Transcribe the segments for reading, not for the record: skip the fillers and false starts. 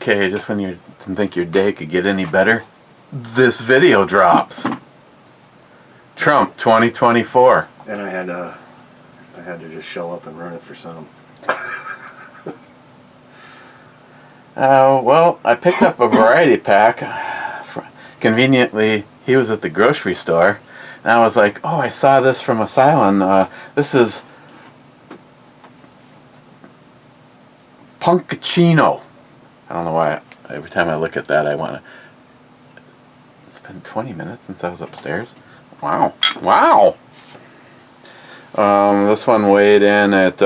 Okay, just when you didn't think your day could get any better, this video drops. Trump 2024. And I had to just show up and run it for some. Well, I picked up a variety pack. Conveniently, he was at the grocery store, and I was like, "Oh, I saw this from Asylum. This is Punkuccino." I don't know why. Every time I look at that, I want to. It's been 20 minutes since I was upstairs. Wow. Wow. This one weighed in at.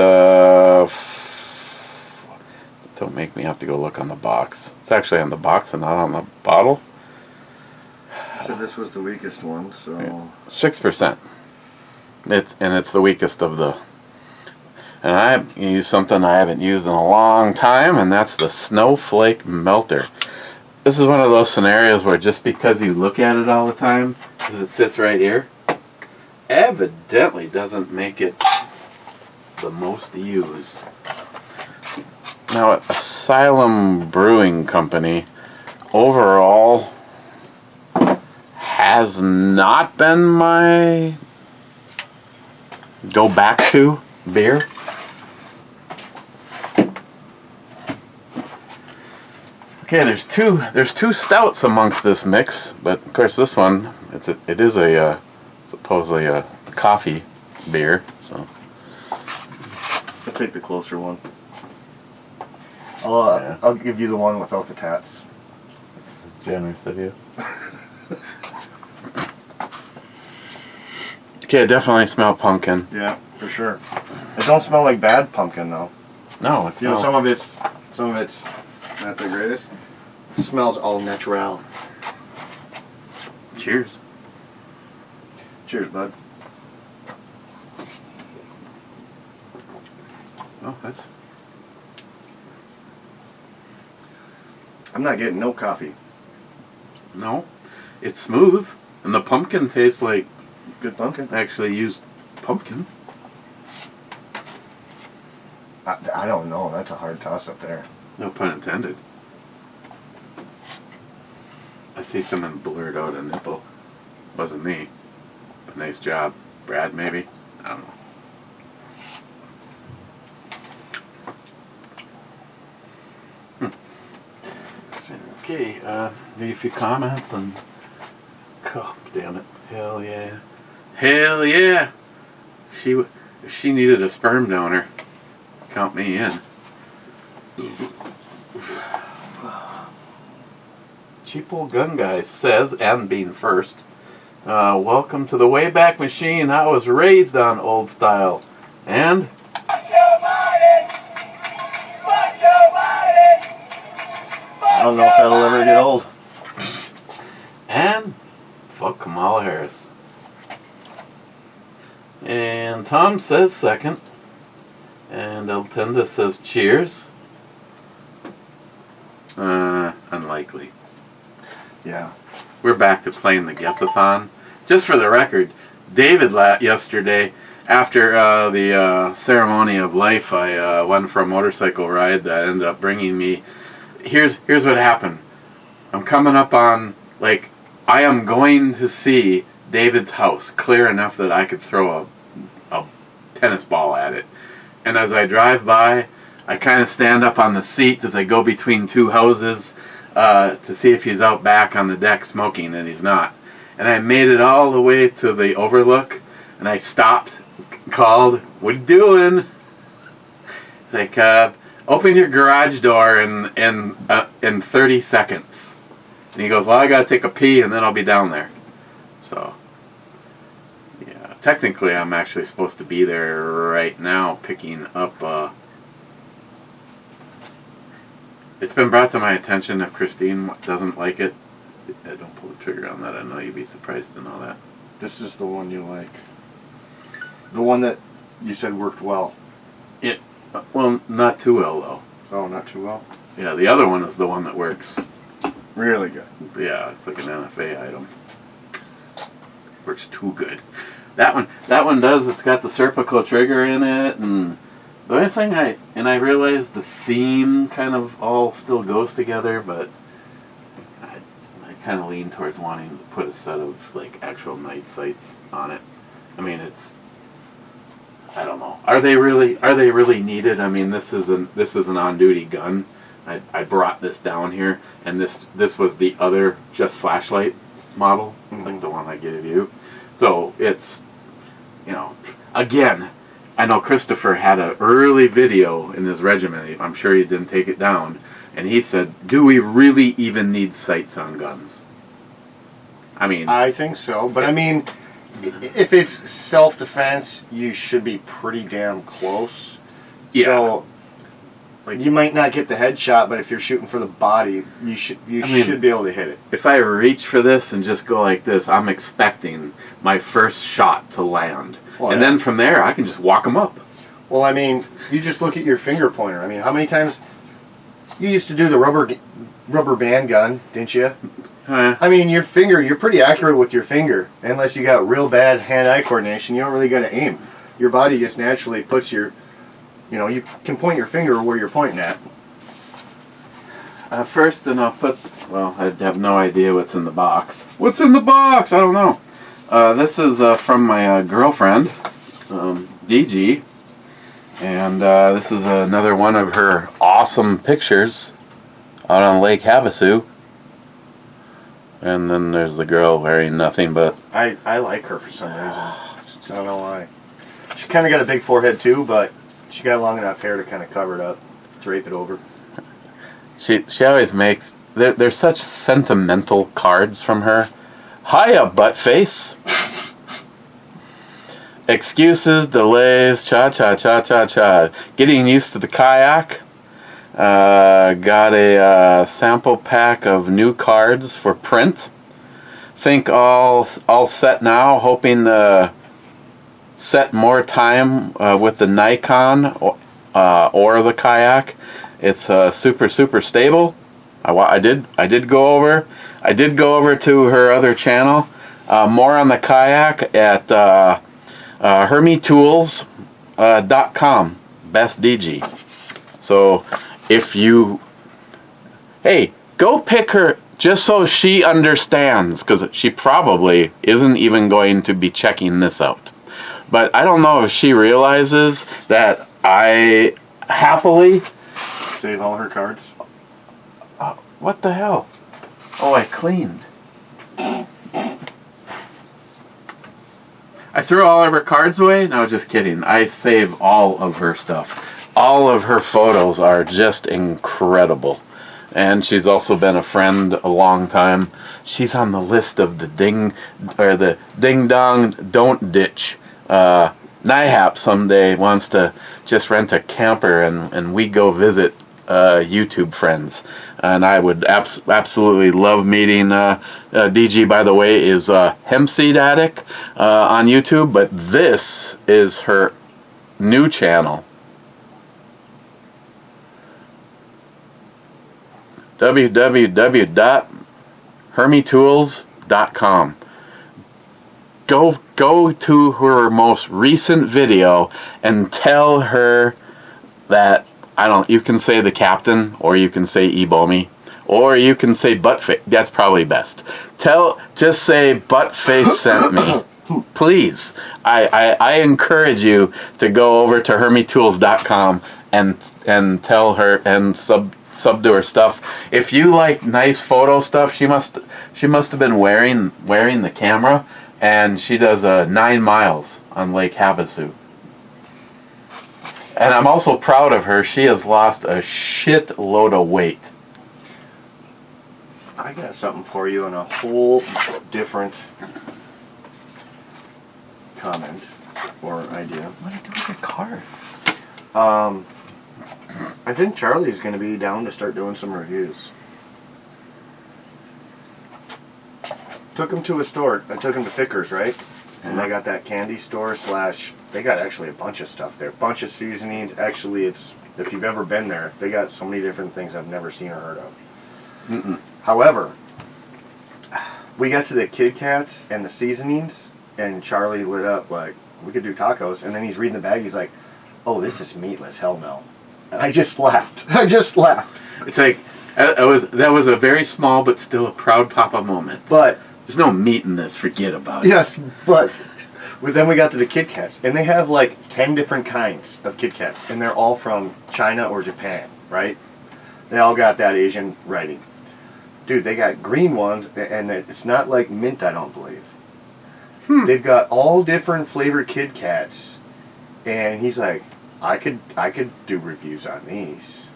Don't make me have to go look on the box. It's actually on the box and not on the bottle. So this was the weakest one, so 6%. It's the weakest of the. And I used something I haven't used in a long time, and that's the snowflake melter. This is one of those scenarios where just because you look at it all the time, because it sits right here, evidently doesn't make it the most used. Now, Asylum Brewing Company overall has not been my go back to beer. Okay, there's two stouts amongst this mix, but of course this one it is supposedly a coffee beer. So I'll take the closer one. I'll give you the one without the tats. That's generous of you. Okay, I definitely smell pumpkin. Yeah, for sure. It don't smell like bad pumpkin though. No, it's some of it's not the greatest. It smells all natural. Cheers. Cheers, bud. Oh, that's. I'm not getting no coffee. No, it's smooth, and the pumpkin tastes like good pumpkin. Actually used pumpkin. I don't know. That's a hard toss up there. No pun intended. I see someone blurt out a nipple. Wasn't me. But nice job. Brad, maybe? I don't know. Okay, maybe a few comments and... Oh, damn it. Hell yeah. Hell yeah! If she needed a sperm donor, count me in. Cheap old gun guy says, and being first, welcome to the Wayback Machine. I was raised on old style. And... I don't know if that'll ever get old. And... fuck Kamala Harris. And Tom says second. And Eltenda says cheers. Unlikely. Yeah. We're back to playing the guess-a-thon. Just for the record, David yesterday, after the ceremony of life, I went for a motorcycle ride that ended up bringing me... Here's what happened. I'm coming up on, like, I am going to see David's house clear enough that I could throw a tennis ball at it. And as I drive by, I kind of stand up on the seat as I go between two houses to see if he's out back on the deck smoking, and he's not. And I made it all the way to the overlook, and I stopped, called, "What are you doing?" It's like, "Open your garage door in 30 seconds." And he goes, "Well, I got to take a pee, and then I'll be down there." So, yeah, technically I'm actually supposed to be there right now picking up... It's been brought to my attention if Christine doesn't like it, don't pull the trigger on that. I know you'd be surprised to know that. This is the one you like. The one that you said worked well. Well, not too well, though. Oh, not too well? Yeah, the other one is the one that works. Really good. Yeah, it's like an NFA item. Works too good. That one does. It's got the Serpico trigger in it, and The only thing I realize the theme kind of all still goes together, but I kind of lean towards wanting to put a set of like actual night sights on it. I mean, I don't know. Are they really needed? I mean, this is an on-duty gun. I brought this down here, and this was the other just flashlight model, like the one I gave you. So it's, again, I know Christopher had an early video in his regiment. I'm sure he didn't take it down. And he said, do we really even need sights on guns? I mean... I think so. But, I mean, if it's self-defense, you should be pretty damn close. Yeah. So, you might not get the headshot, but if you're shooting for the body, you should be able to hit it. If I reach for this and just go like this, I'm expecting my first shot to land. Well, and then from there, I can just walk them up. Well, I mean, you just look at your finger pointer. I mean, how many times... You used to do the rubber band gun, didn't you? I mean, your finger, you're pretty accurate with your finger. Unless you got real bad hand-eye coordination, you don't really got to aim. Your body just naturally puts your... you can point your finger where you're pointing at. First, and I'll put... Well, I have no idea what's in the box. What's in the box? I don't know. This is from my girlfriend, DG. And this is another one of her awesome pictures out on Lake Havasu. And then there's the girl wearing nothing but... I like her for some reason. I don't know why. She kind of got a big forehead too, but she got long enough hair to kind of cover it up, drape it over. She always makes... There's such sentimental cards from her. Hiya, butt face. Excuses, delays, cha-cha-cha-cha-cha. Getting used to the kayak. Got a sample pack of new cards for print. Think all set now. Hoping to set more time with the Nikon or the kayak. It's super stable. I did go over to her other channel. More on the kayak at hermitools.com. Best DG. So if you... Hey, go pick her just so she understands, because she probably isn't even going to be checking this out. But I don't know if she realizes that I happily... Save all her cards. What the hell? Oh, I cleaned. I threw all of her cards away? No, just kidding. I save all of her stuff. All of her photos are just incredible. And she's also been a friend a long time. She's on the list of the ding dong don't ditch. NIHAP someday wants to just rent a camper and we go visit YouTube friends. And I would absolutely love meeting DG, by the way, is Hempseed Addict on YouTube, but this is her new channel. www.hermitools.com. Go to her most recent video and tell her that, you can say the captain, or you can say Ebomi, or you can say buttface. That's probably best. Just say buttface sent me. Please. I encourage you to go over to hermitools.com and tell her and sub to her stuff. If you like nice photo stuff, she must have been wearing the camera, and she does 9 miles on Lake Havasu. And I'm also proud of her. She has lost a shitload of weight. I got something for you in a whole different comment or idea. What do you do with your cards? I think Charlie's going to be down to start doing some reviews. Took him to a store. I took him to Ficker's, right? And they got that candy store / they got actually a bunch of stuff there. Bunch of seasonings. Actually, if you've ever been there, they got so many different things I've never seen or heard of. However, we got to the Kit Kats and the seasonings, and Charlie lit up like, we could do tacos. And then he's reading the bag. He's like, oh, this is meatless. Hell no. And I just laughed. I just laughed. It's like, that was a very small but still a proud papa moment. But there's no meat in this. Forget about it. yes, but then we got to the Kit Kats, and they have like 10 different kinds of Kit Kats, and they're all from China or Japan, right? They all got that Asian writing. Dude, they got green ones, and it's not like mint, I don't believe. They've got all different flavored Kit Kats, and he's like, I could do reviews on these.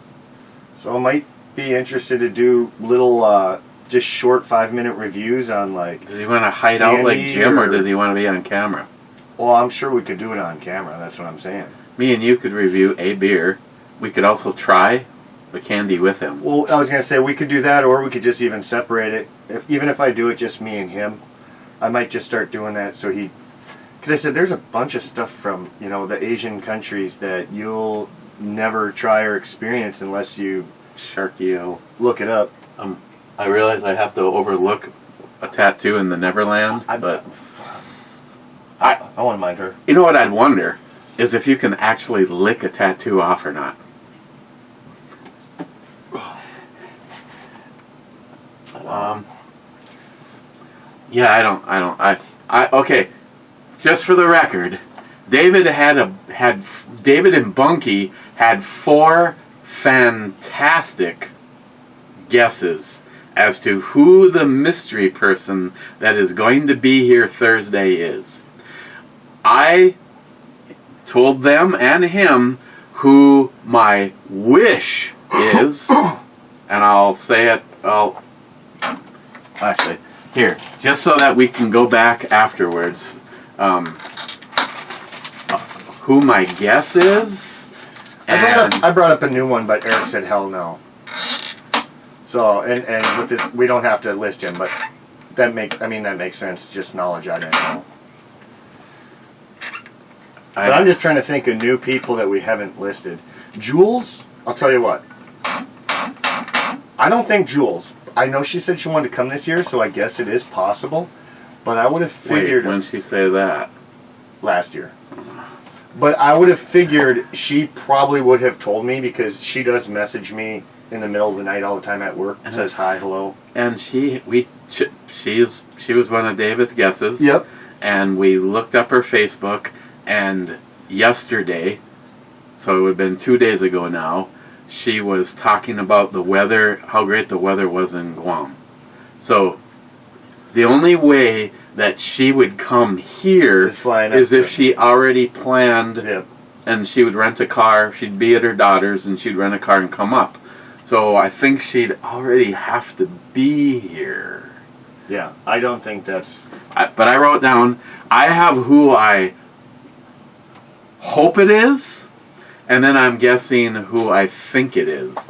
So I might be interested to do little, just short 5-minute reviews on like. Does he want to hide out like Jim, or does he want to be on camera? Well, I'm sure we could do it on camera. That's what I'm saying. Me and you could review a beer. We could also try the candy with him. Well, I was gonna say we could do that, or we could just even separate it. Even if I do it just me and him, I might just start doing that. So because I said there's a bunch of stuff from the Asian countries that you'll never try or experience unless you look it up. I realize I have to overlook a tattoo in the Neverland, but I wouldn't mind her. You know what I'd wonder is if you can actually lick a tattoo off or not. Yeah, okay. Just for the record, David and Bunky had 4 fantastic guesses as to who the mystery person that is going to be here Thursday is. I told them and him who my wish is, and I'll say it, actually, here, just so that we can go back afterwards, who my guess is. I brought up a new one, but Eric said hell no. So, and with this, we don't have to list him, but that makes sense, just knowledge I didn't know. But I'm just trying to think of new people that we haven't listed. Jules, I'll tell you what. I don't think Jules. I know she said she wanted to come this year, so I guess it is possible. But I would have figured. Wait, when did she say that? Last year. But I would have figured she probably would have told me, because she does message me in the middle of the night all the time at work. And says hi, hello. And she was one of David's guesses. Yep. And we looked up her Facebook, and yesterday, so it would have been 2 days ago now, she was talking about the weather, how great the weather was in Guam. So the only way that she would come here is if she already planned, yep. And she would rent a car, she'd be at her daughter's, and she'd rent a car and come up. So I think she'd already have to be here. Yeah, I don't think that's... But I wrote down, I have who I hope it is, and then I'm guessing who I think it is.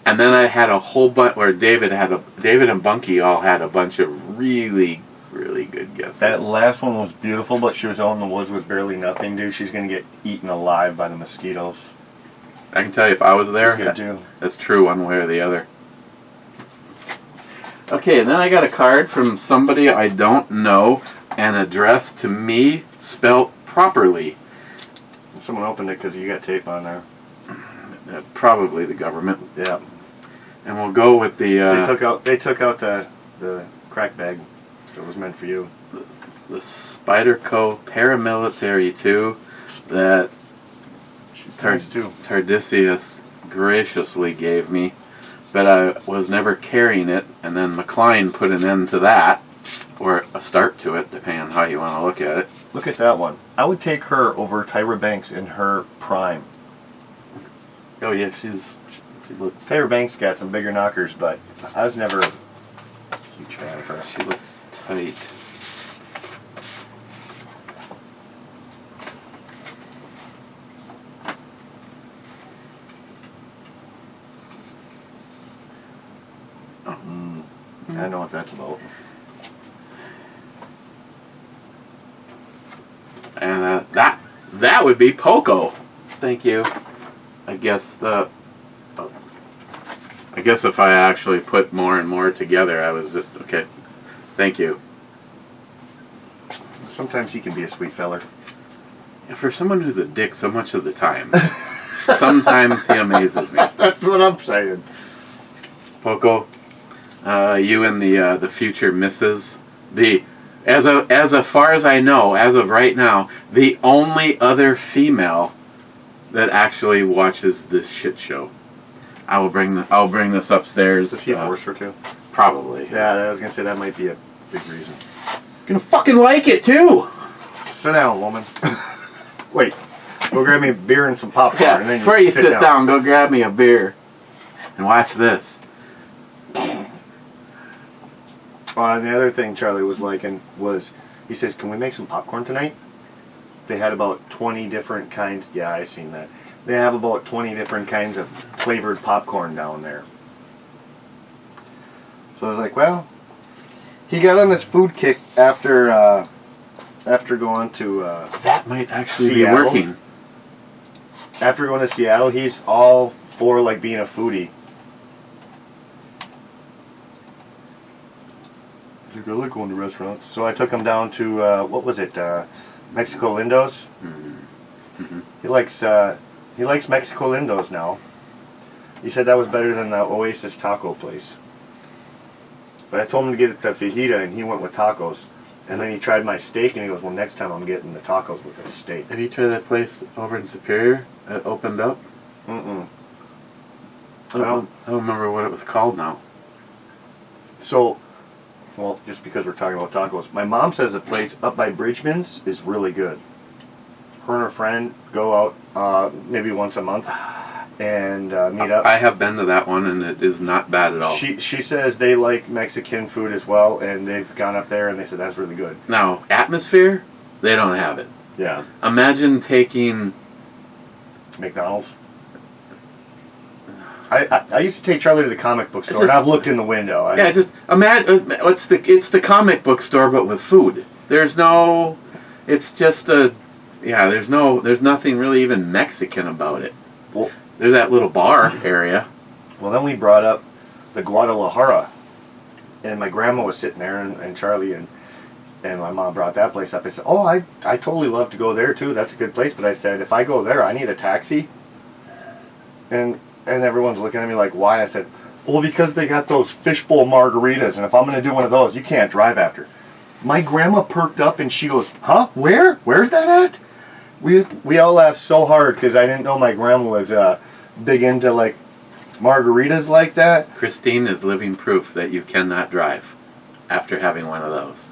And then I had a whole bunch where David and Bunky all had a bunch of really, really good guesses. That last one was beautiful, but she was out in the woods with barely nothing, dude. She's going to get eaten alive by the mosquitoes. I can tell you if I was there, too. That's true one way or the other. Okay, and then I got a card from somebody I don't know, and addressed to me, spelt properly. Someone opened it because you got tape on there. Probably the government. Yeah. And we'll go with the... They took out the crack bag that was meant for you. The Spyderco Paramilitary 2 that Tardisius graciously gave me, but I was never carrying it, and then McLean put an end to that, or a start to it, depending on how you want to look at it. Look at that one. I would take her over Tyra Banks in her prime. Oh yeah, she looks... Tyra Banks got some bigger knockers, but I was never a huge fan of her. She looks tight. I know what that's about. And that would be Poco. Thank you. I guess if I actually put more and more together, I was just okay. Thank you. Sometimes he can be a sweet feller. For someone who's a dick so much of the time, sometimes he amazes me. That's what I'm saying. Poco, you and the future missus, as far as I know, as of right now, the only other female that actually watches this shit show. I'll bring this upstairs. Does he force her to? Probably. Yeah, I was gonna say that might be a big reason. Gonna fucking like it too. Sit down, woman. Wait, go grab me a beer and some popcorn. Yeah, and then before you sit down, go grab me a beer and watch this. The other thing Charlie was liking was, he says, "Can we make some popcorn tonight?" They had about 20 different kinds. Yeah, I seen that. They have about 20 different kinds of flavored popcorn down there. So I was like, well, he got on this food kick after going to that might actually Seattle. be working. After going to Seattle, he's all for like being a foodie. He's like, I like going to restaurants. So I took him down to what was it? Mexico Lindo's. Mm-hmm. He likes Mexico Lindo's now. He said that was better than the Oasis taco place. But I told him to get the fajita, and he went with tacos. And then he tried my steak, and he goes, well, next time I'm getting the tacos with the steak. Have you tried that place over in Superior that opened up? Mm-mm. I don't remember what it was called now. So, well, just because we're talking about tacos, my mom says the place up by Bridgman's is really good. Her and her friend go out maybe once a month and meet up. I have been to that one, and it is not bad at all. She says they like Mexican food as well, and they've gone up there and they said that's really good. Now, atmosphere, they don't have it. Yeah. Imagine taking McDonald's. I used to take Charlie to the comic book store, and I've looked in the window. Just imagine it's the comic book store, but with food. There's nothing really even Mexican about it. Well, there's that little bar area. Well, then we brought up the Guadalajara, and my grandma was sitting there, and Charlie and my mom brought that place up. I said, oh, I totally love to go there too. That's a good place. But I said, if I go there, I need a taxi. And everyone's looking at me like, why? I said, well, because they got those fishbowl margaritas, and if I'm going to do one of those, you can't drive after. My grandma perked up, and she goes, huh? Where? Where's that at? We all laughed so hard because I didn't know my grandma was big into like margaritas like that. Christine is living proof that you cannot drive after having one of those.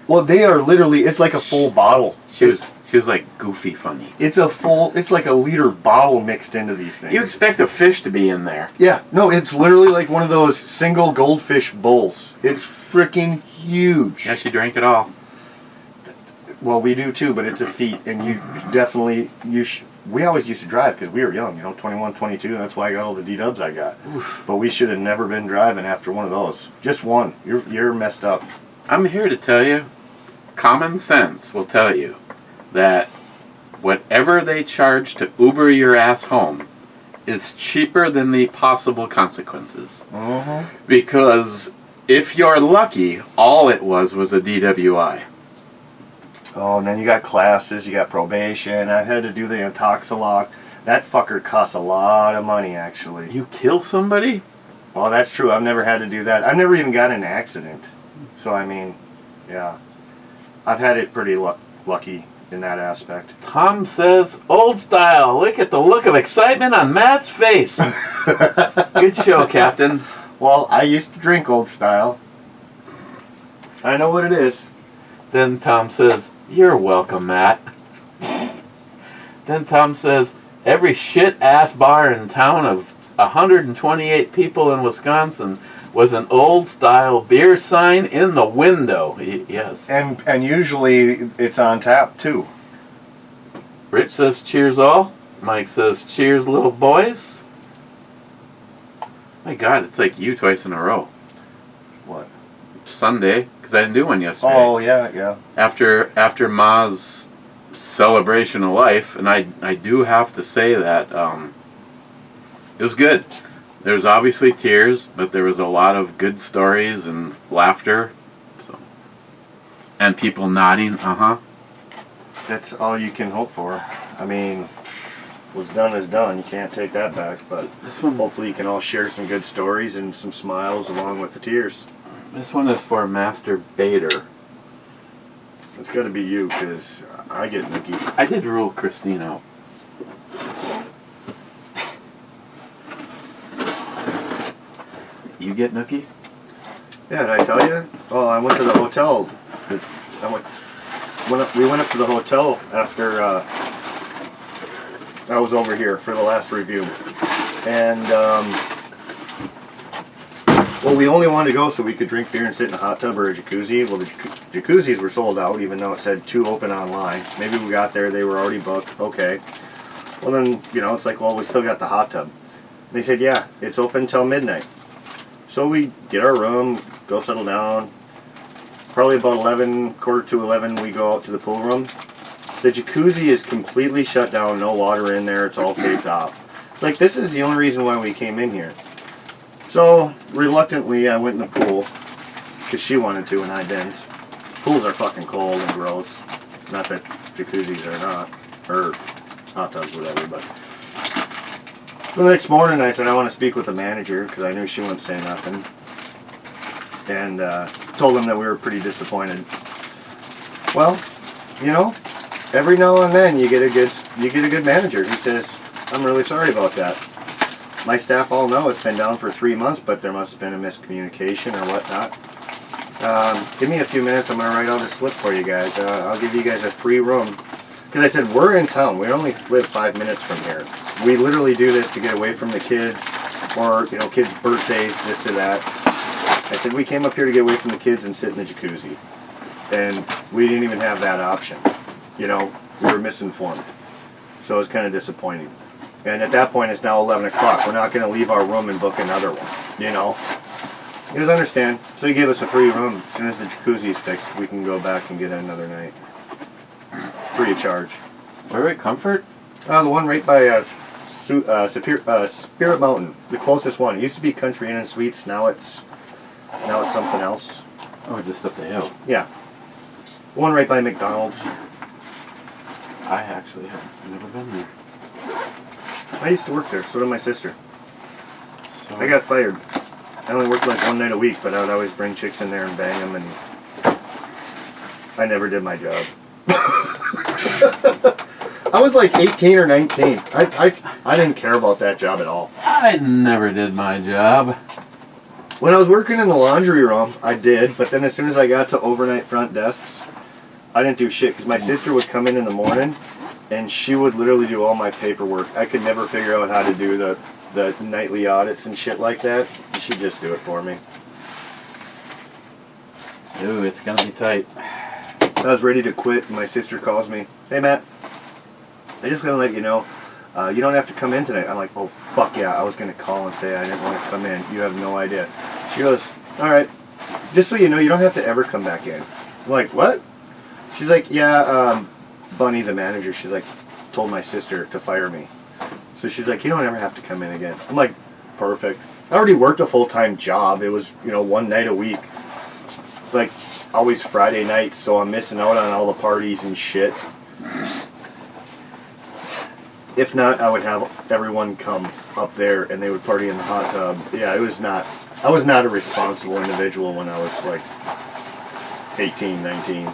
Well, they are literally, it's like a full bottle. She was like goofy funny. It's like a liter bottle mixed into these things. You expect a fish to be in there. Yeah, no, it's literally like one of those single goldfish bowls. It's freaking huge. Yeah, she drank it all. Well, we do too, but it's a feat, and you definitely, we always used to drive because we were young, 21, 22, that's why I got all the D-dubs I got. Oof. But we should have never been driving after one of those. Just one. You're messed up. I'm here to tell you, common sense will tell you that whatever they charge to Uber your ass home is cheaper than the possible consequences. Mm-hmm. Because if you're lucky, all it was a DWI. Oh, and then you got classes, you got probation. I had to do the intoxalock. That fucker costs a lot of money, actually. You kill somebody? Well, that's true. I've never had to do that. I've never even got in an accident. So, I mean, yeah. I've had it pretty lucky in that aspect. Tom says, old style. Look at the look of excitement on Matt's face. Good show, Captain. Well, I used to drink old style. I know what it is. Then Tom says, you're welcome, Matt. Then Tom says, every shit-ass bar in town of 128 people in Wisconsin was an old-style beer sign in the window. Yes. And usually it's on tap, too. Rich says, cheers all. Mike says, cheers, little boys. My God, it's like you twice in a row. What? Sunday, because I didn't do one yesterday. Oh, yeah. After Ma's celebration of life, and I do have to say that it was good. There's obviously tears, but there was a lot of good stories and laughter, and people nodding, that's all you can hope for. I mean, what's done is done. You can't take that back. But this one, hopefully you can all share some good stories and some smiles along with the tears. This one is for Master Bader. It's got to be you, because I get nookie. I did rule Christine out. You get nookie? Yeah, did I tell you? Oh, I went to the hotel. We went up to the hotel after I was over here for the last review. And, well, we only wanted to go so we could drink beer and sit in a hot tub or a jacuzzi. Well, the jacuzzis were sold out, even though it said 2 open online. Maybe we got there, they were already booked. Okay. Well, then, you know, it's like, well, we still got the hot tub. They said, yeah, it's open till midnight. So we get our room, go settle down. Probably about 11, quarter to 11, we go out to the pool room. The jacuzzi is completely shut down, no water in there, it's all taped off. Like, this is the only reason why we came in here. So, reluctantly, I went in the pool, because she wanted to and I didn't. Pools are fucking cold and gross. Not that jacuzzis are not, or hot tubs, whatever, but... The next morning I said I want to speak with the manager, because I knew she wouldn't say nothing. And told them that we were pretty disappointed. Well, you know, every now and then you get a good manager. He says, I'm really sorry about that. My staff all know it's been down for 3 months, but there must have been a miscommunication or whatnot. Give me a few minutes, I'm going to write out a slip for you guys. I'll give you guys a free room. Because I said, we're in town. We only live 5 minutes from here. We literally do this to get away from the kids, or, you know, kids' birthdays, this or that. I said, we came up here to get away from the kids and sit in the jacuzzi. And we didn't even have that option. You know, we were misinformed. So it was kind of disappointing. And at that point, it's now 11 o'clock. We're not going to leave our room and book another one, you know. You guys understand? So he gave us a free room. As soon as the jacuzzi is fixed, we can go back and get another night. Free of charge. Where at Comfort? The one right by Spirit Mountain, the closest one. It used to be Country Inn and Suites. Now it's something else. Oh, just up the hill. Yeah, the one right by McDonald's. I actually have never been there. I used to work there. So did my sister. So I got fired. I only worked like one night a week, but I would always bring chicks in there and bang them, and I never did my job. I was like 18 or 19. I didn't care about that job at all. I never did my job. When I was working in the laundry room, I did, but then as soon as I got to overnight front desks, I didn't do shit, because my sister would come in the morning, and she would literally do all my paperwork. I could never figure out how to do the nightly audits and shit like that. She'd just do it for me. Ooh, it's gonna be tight. I was ready to quit, and my sister calls me, hey Matt, I just want to let you know, you don't have to come in tonight. I'm like, oh fuck yeah, I was going to call and say I didn't want to come in. You have no idea. She goes, alright, just so you know, you don't have to ever come back in. I'm like, what? She's like, yeah, Bunny, the manager, she's like, told my sister to fire me. So she's like, you don't ever have to come in again. I'm like, perfect. I already worked a full-time job. It was, you know, one night a week. It's like always Friday nights, so I'm missing out on all the parties and shit. If not, I would have everyone come up there and they would party in the hot tub. Yeah, I was not a responsible individual when I was like 18, 19.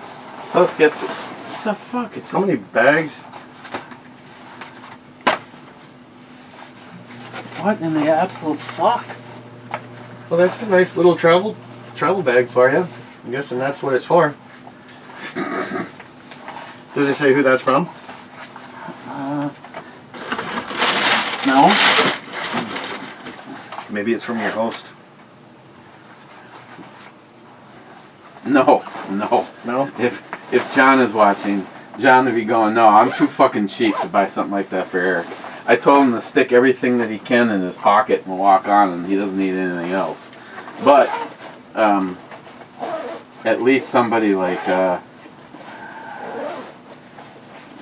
So let's get this. What the fuck? How many bags? What in the absolute fuck? Well, that's a nice little travel bag for you. I'm guessing that's what it's for. Does it say who that's from? No. Maybe it's from your host. No. No? If John is watching, John would be going, no, I'm too fucking cheap to buy something like that for Eric. I told him to stick everything that he can in his pocket and walk on, and he doesn't need anything else. But, at least somebody like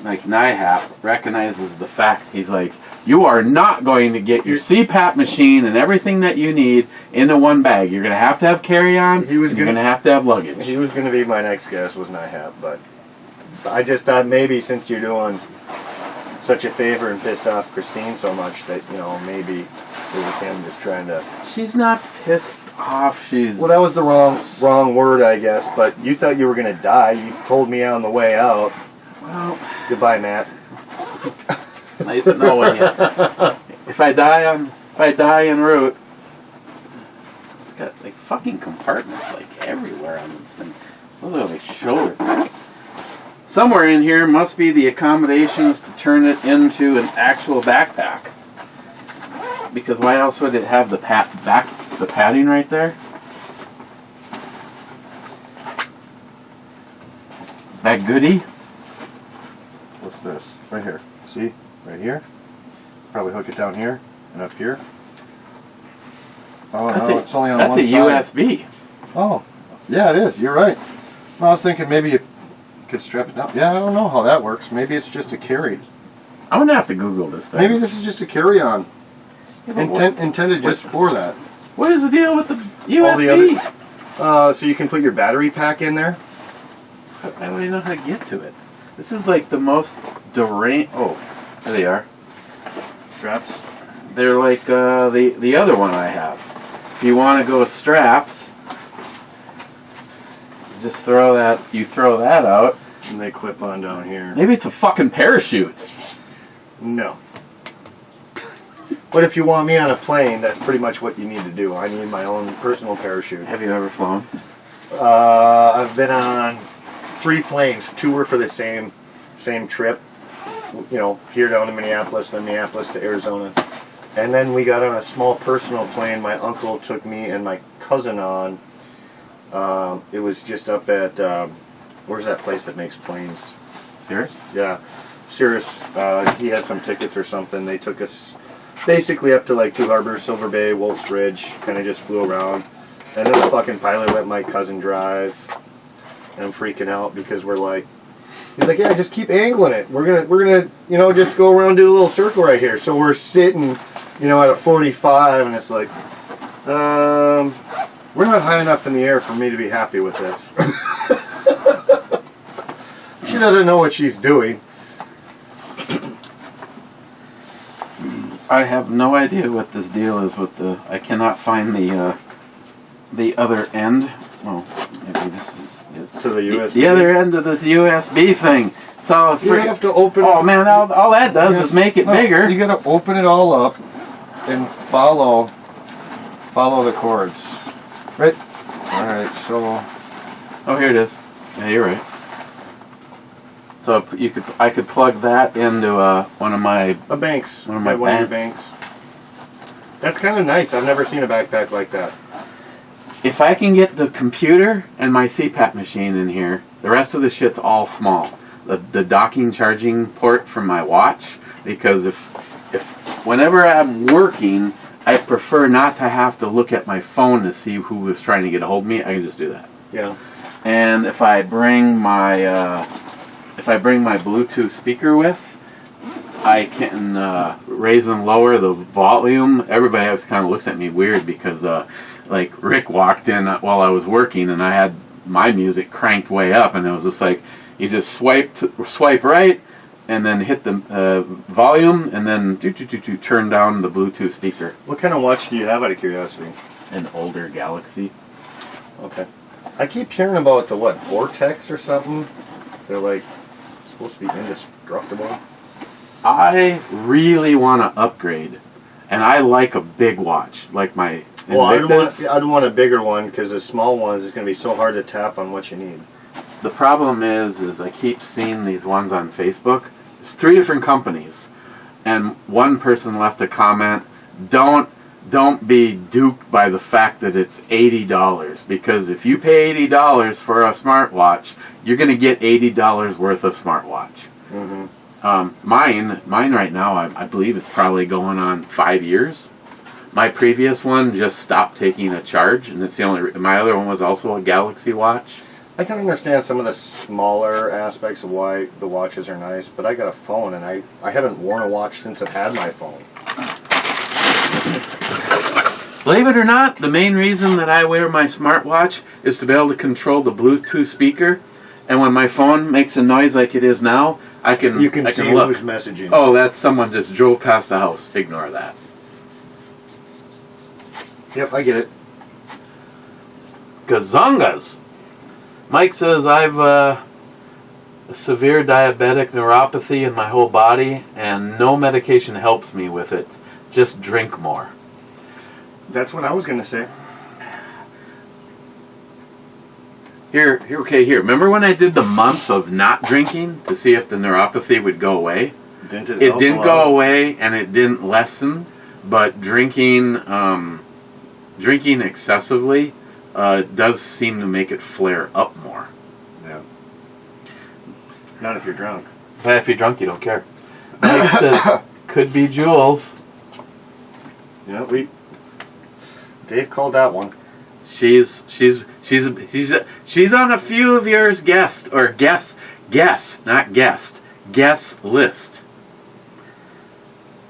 NIHAP recognizes the fact. He's like, you are not going to get your CPAP machine and everything that you need into one bag. You're going to have carry-on. You're going to have luggage. He was going to be my next guest, was NIHAP, but I just thought maybe since you're doing such a favor and pissed off Christine so much that, you know, maybe it was him just trying to... She's not pissed off, she's... Well, that was the wrong word, I guess, but you thought you were going to die. You told me on the way out. Well... Goodbye, Matt. Nice to know when you... If I die en route... It's got, like, fucking compartments, like, everywhere on this thing. Those are, like, shoulder pads. Somewhere in here must be the accommodations to turn it into an actual backpack. Because why else would it have the padding right there? That goodie? What's this? Right here. See? Right here. Probably hook it down here and up here. Oh, no, it's only on one side. That's a USB. Oh, yeah, it is. You're right. I was thinking maybe you could strap it down. Yeah, I don't know how that works. Maybe it's just a carry. I'm going to have to Google this thing. Maybe this is just a carry-on. Yeah, intended just for that. What is the deal with the USB? So you can put your battery pack in there? I don't even know how to get to it. This is like the most deranged... Oh, there they are. Straps? They're like the other one I have. If you want to go with straps, just throw that out. And they clip on down here. Maybe it's a fucking parachute. No. But if you want me on a plane, that's pretty much what you need to do. I need my own personal parachute. Have you ever flown? I've been on 3 planes. 2 were for the same trip. You know, here down to Minneapolis, then Minneapolis to Arizona. And then we got on a small personal plane my uncle took me and my cousin on. It was just up at, where's that place that makes planes? Cirrus? Yeah. Cirrus. He had some tickets or something. They took us basically up to like Two Harbors, Silver Bay, Wolf's Ridge. Kind of just flew around. And then the fucking pilot let my cousin drive. And I'm freaking out because we're like, he's like, yeah, just keep angling it. We're gonna, you know, just go around, do a little circle right here. So we're sitting, you know, at a 45, and it's like, we're not high enough in the air for me to be happy with this. She doesn't know what she's doing. I have no idea what this deal is with the... I cannot find the other end. Well, maybe this is it. To the USB? The other end of this USB thing. It's all you have to open it. Oh man, all that does is make it bigger. You gotta open it all up and follow the cords. Right? Alright, so... Oh, here it is. Yeah, you're right. So I could plug that into one of my... A Banks. One of my banks. That's kind of nice. I've never seen a backpack like that. If I can get the computer and my CPAP machine in here, the rest of the shit's all small. The docking charging port from my watch, because if whenever I'm working, I prefer not to have to look at my phone to see who was trying to get a hold of me. I can just do that. Yeah. And if I bring my Bluetooth speaker with, I can raise and lower the volume. Everybody always kind of looks at me weird because like Rick walked in while I was working and I had my music cranked way up, and it was just like you just swipe right and then hit the volume and then turn down the Bluetooth speaker. What kind of watch do you have, out of curiosity? An older Galaxy. Okay. I keep hearing about the Vortex or something. They're like supposed to be indestructible. I really want to upgrade, and I like a big watch, like my Invictus. I'd want a bigger one because the small ones is going to be so hard to tap on what you need. The problem is I keep seeing these ones on Facebook. There's 3 different companies, and one person left a comment, don't be duped by the fact that it's $80, because if you pay $80 for a smartwatch, you're going to get $80 worth of smartwatch. Mm-hmm. Mine right now, I believe it's probably going on 5 years. My previous one just stopped taking a charge, and it's the only. My other one was also a Galaxy watch. I can understand some of the smaller aspects of why the watches are nice, but I got a phone, and I haven't worn a watch since I've had my phone. Believe it or not, the main reason that I wear my smartwatch is to be able to control the Bluetooth speaker and when my phone makes a noise like it is now, I can see look. Who's messaging. Oh, that's someone just drove past the house. Ignore that. Yep, I get it. Gazongas. Mike says, I've a severe diabetic neuropathy in my whole body, and no medication helps me with it. Just drink more. That's what I was going to say. Here. Remember when I did the month of not drinking to see if the neuropathy would go away? It didn't go away, and it didn't lessen. But drinking excessively does seem to make it flare up more. Yeah. Not if you're drunk. But if you're drunk, you don't care. Mike says, could be Jules. Yeah, Dave called that one. She's on a few of yours guest list.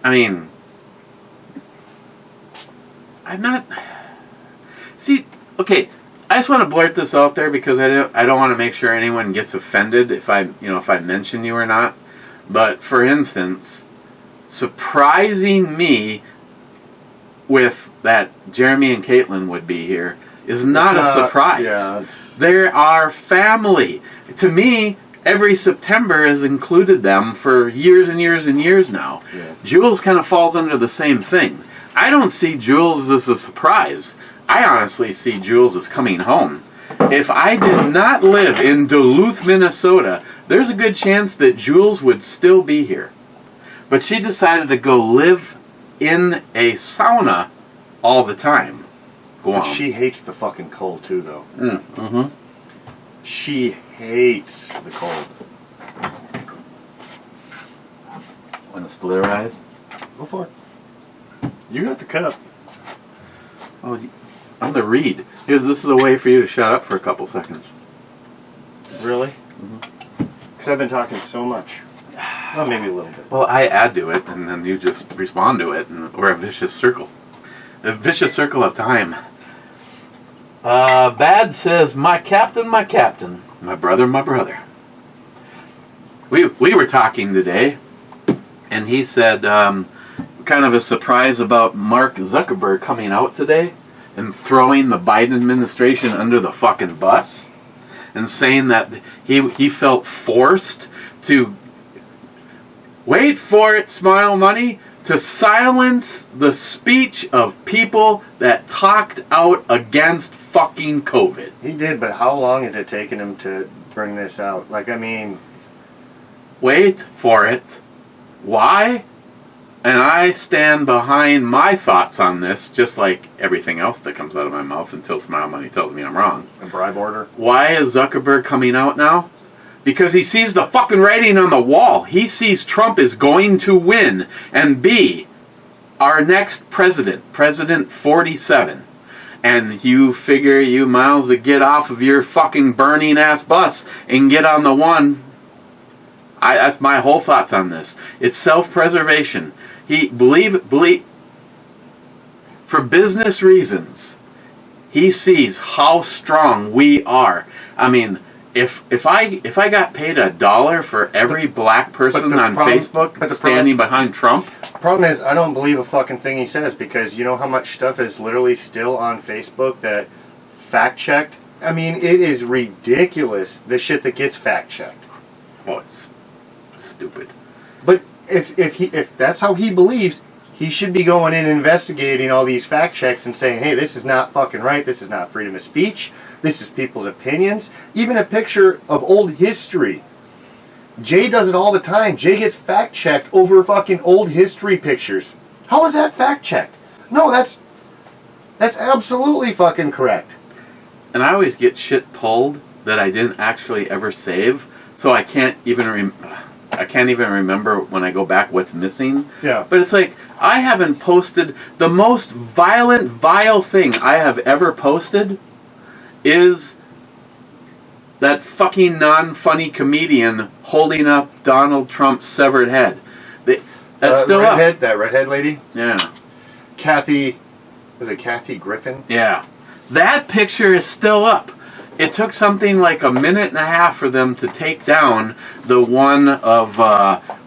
I mean, I'm not. See, okay, I just want to blurt this out there because I don't want to make sure anyone gets offended if I mention you or not. But for instance, surprising me with that Jeremy and Caitlin would be here is not a surprise. Yeah, they are family. To me, every September has included them for years and years and years now. Yeah. Jules kind of falls under the same thing. I don't see Jules as a surprise. I honestly see Jules as coming home. If I did not live in Duluth, Minnesota, there's a good chance that Jules would still be here. But she decided to go live in a sauna all the time. Go on. But she hates the fucking cold too, though. Mm-hmm. She hates the cold. Want to split her eyes? Go for it. You got the cup. Oh, I'm the reed. This is a way for you to shut up for a couple seconds. Really? Because I've been talking so much. Well, maybe a little bit. Well, I add to it, and then you just respond to it, and we're a vicious circle. A vicious circle of time. Bad says, my captain, my brother, my brother. We were talking today, and he said, kind of a surprise about Mark Zuckerberg coming out today and throwing the Biden administration under the fucking bus and saying that he felt forced to, wait for it, smile money, to silence the speech of people that talked out against fucking COVID. He did, but how long has it taken him to bring this out? Like, I mean... Wait for it. Why? And I stand behind my thoughts on this, just like everything else that comes out of my mouth until Smile Money tells me I'm wrong. A bribe order? Why is Zuckerberg coming out now? Because he sees the fucking writing on the wall. He sees Trump is going to win and be our next president, President 47. And you figure you might as well get off of your fucking burning ass bus and get on the one. That's my whole thoughts on this. It's self-preservation. He believe for business reasons. He sees how strong we are. I mean, if I got paid $1 for every black person on Facebook standing behind Trump. The problem is, I don't believe a fucking thing he says, because you know how much stuff is literally still on Facebook that fact-checked? I mean, it is ridiculous, the shit that gets fact-checked. Oh, it's stupid. But if that's how he believes, he should be going in and investigating all these fact checks and saying, hey, this is not fucking right, this is not freedom of speech, this is people's opinions. Even a picture of old history. Jay does it all the time. Jay gets fact checked over fucking old history pictures. How is that fact checked? No, that's absolutely fucking correct. And I always get shit pulled that I didn't actually ever save, so I can't even remember when I go back what's missing. Yeah. But it's like, I haven't posted, the most violent, vile thing I have ever posted is that fucking non-funny comedian holding up Donald Trump's severed head. That's still up. That redhead lady? Yeah. Kathy, was it Kathy Griffin? Yeah. That picture is still up. it took something like a minute and a half for them to take down the one of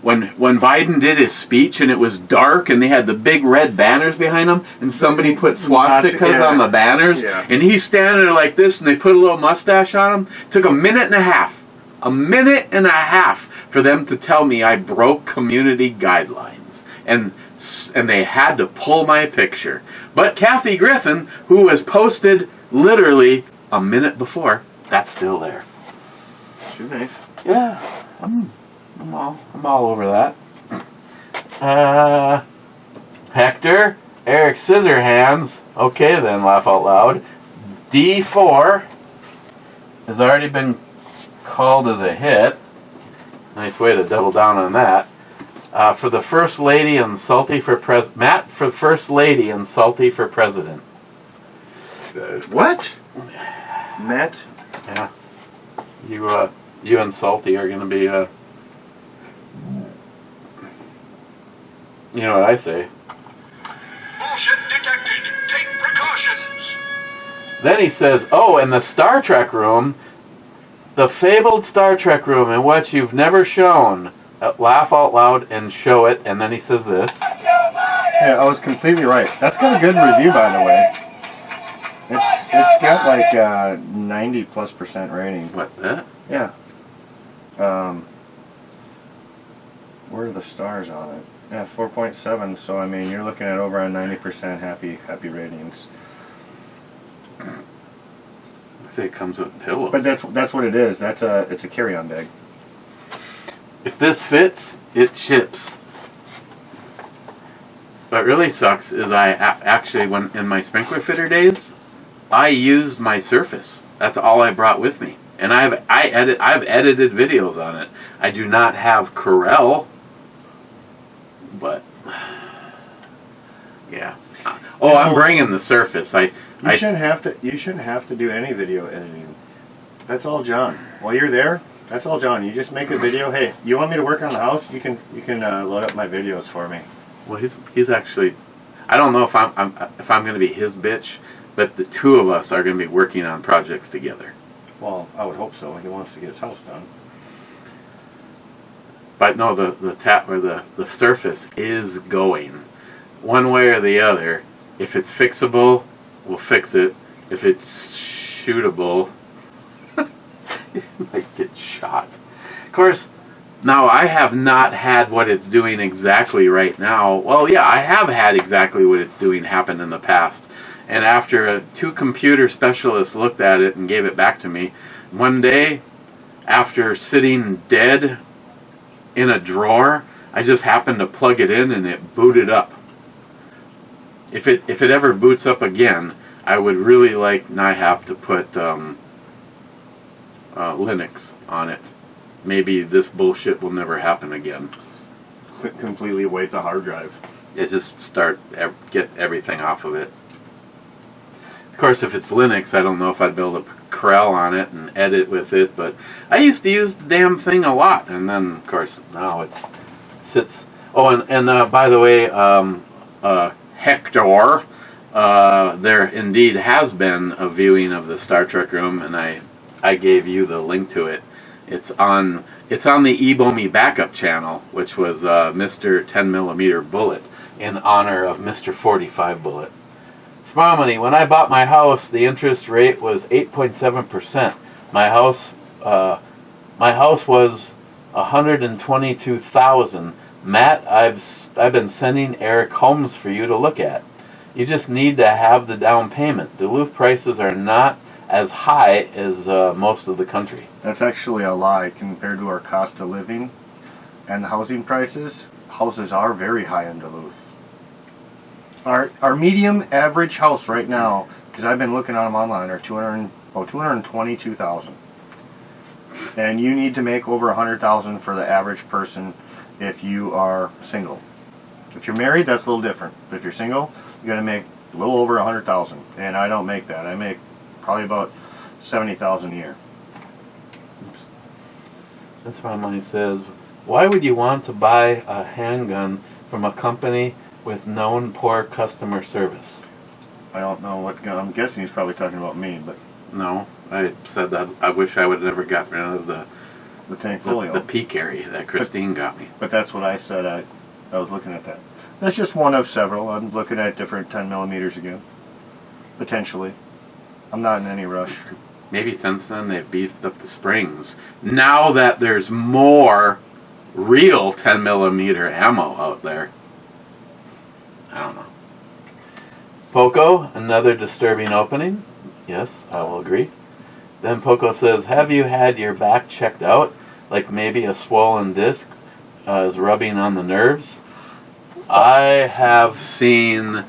when Biden did his speech and it was dark and they had the big red banners behind him and somebody put swastikas on the banners and he's standing there like this and they put a little mustache on him. It took a minute and a half for them to tell me I broke community guidelines and they had to pull my picture. But Kathy Griffin, who was posted literally a minute before, that's still there. She's nice. Yeah, I'm all over that. Hector, Eric Scissorhands. Okay then, laugh out loud. D4 has already been called as a hit. Nice way to double down on that. For the First Lady and Salty for Matt for First Lady and Salty for President. What? Matt? Yeah. You and Salty are going to be, you know what I say. Bullshit detected. Take precautions. Then he says, oh, and the Star Trek room, the fabled Star Trek room in which you've never shown. Laugh out loud and show it. And then he says this. Yeah, I was completely right. That's got a good review, by the way. It's got like 90+% rating. What, that? Yeah. Where are the stars on it? Yeah, 4.7. So I mean, you're looking at over a 90% happy ratings. I say it comes with pillows. But that's what it is. It's a carry-on bag. If this fits, it ships. What really sucks is I actually, when in my sprinkler fitter days, I used my Surface. That's all I brought with me, and I've edited videos on it. I do not have Corel, but yeah. Oh, I'm bringing the Surface. You shouldn't have to do any video editing. That's all John. While you're there, that's all John. You just make a video. Hey, you want me to work on the house? You can load up my videos for me. Well, he's actually. I don't know if I'm going to be his bitch, but the two of us are going to be working on projects together. Well, I would hope so. He wants to get his house done. But no, the Surface is going one way or the other. If it's fixable, we'll fix it. If it's shootable, you might get shot. Of course, now I have not had what it's doing exactly right now. Well, yeah, I have had exactly what it's doing happen in the past. And after two computer specialists looked at it and gave it back to me, one day, after sitting dead in a drawer, I just happened to plug it in and it booted up. If it ever boots up again, I would really like not have to put Linux on it. Maybe this bullshit will never happen again. Completely wipe the hard drive. It just get everything off of it. Of course, if it's Linux, I don't know if I'd be able to put Corel on it and edit with it, but I used to use the damn thing a lot, and then, of course, now it sits... Oh, and by the way, Hector, there indeed has been a viewing of the Star Trek room, and I gave you the link to it. It's on the eBomi backup channel, which was Mr. 10mm Bullet in honor of Mr. 45 Bullet. Spomony, when I bought my house, the interest rate was 8.7%. My house was $122,000. Matt, I've been sending Eric homes for you to look at. You just need to have the down payment. Duluth prices are not as high as most of the country. That's actually a lie compared to our cost of living and the housing prices. Houses are very high in Duluth. Our medium average house right now, because I've been looking at them online, are $222,000. And you need to make over $100,000 for the average person if you are single. If you're married, that's a little different. But if you're single, you got to make a little over $100,000. And I don't make that. I make probably about $70,000 a year. Oops. That's why money says, why would you want to buy a handgun from a company with known poor customer service? I don't know what gun. I'm guessing he's probably talking about me, but no, I said that I wish I would have never gotten rid of The tank folio. the P carry that Christine got me. But that's what I said. I was looking at that. That's just one of several. I'm looking at different 10 millimeters again. Potentially. I'm not in any rush. Maybe since then they've beefed up the springs. Now that there's more real 10 millimeter ammo out there. I don't know. Poco, another disturbing opening. Yes, I will agree. Then Poco says, have you had your back checked out? Like maybe a swollen disc is rubbing on the nerves? I have seen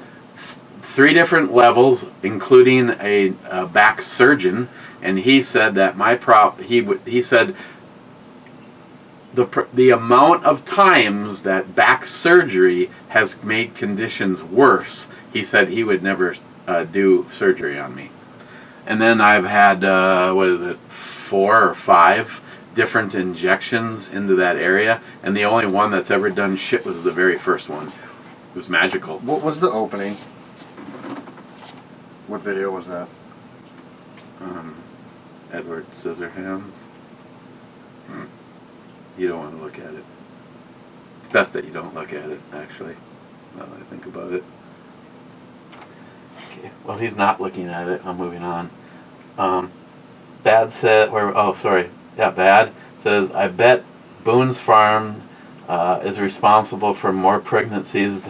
3 different levels, including a back surgeon, and he said that he said the amount of times that back surgery has made conditions worse. He said he would never do surgery on me. And then I've had 4 or 5 different injections into that area, and the only one that's ever done shit was the very first one. It was magical. What was the opening? What video was that? Edward Scissorhands. You don't want to look at it. It's best that you don't look at it, actually, now that I think about it. Okay, well, he's not looking at it. I'm moving on. Bad said, Bad says, I bet Boone's Farm is responsible for more pregnancies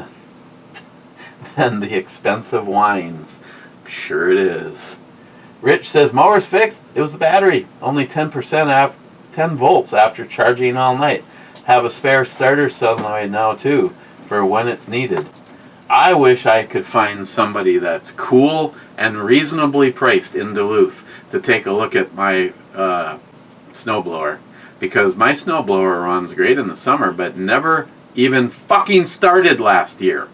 than the expensive wines. Sure it is. Rich says, mower's fixed. It was the battery. Only 10% 10 volts after charging all night. Have a spare starter solenoid now too, for when it's needed. I wish I could find somebody that's cool and reasonably priced in Duluth to take a look at my snowblower. Because my snowblower runs great in the summer, but never even fucking started last year.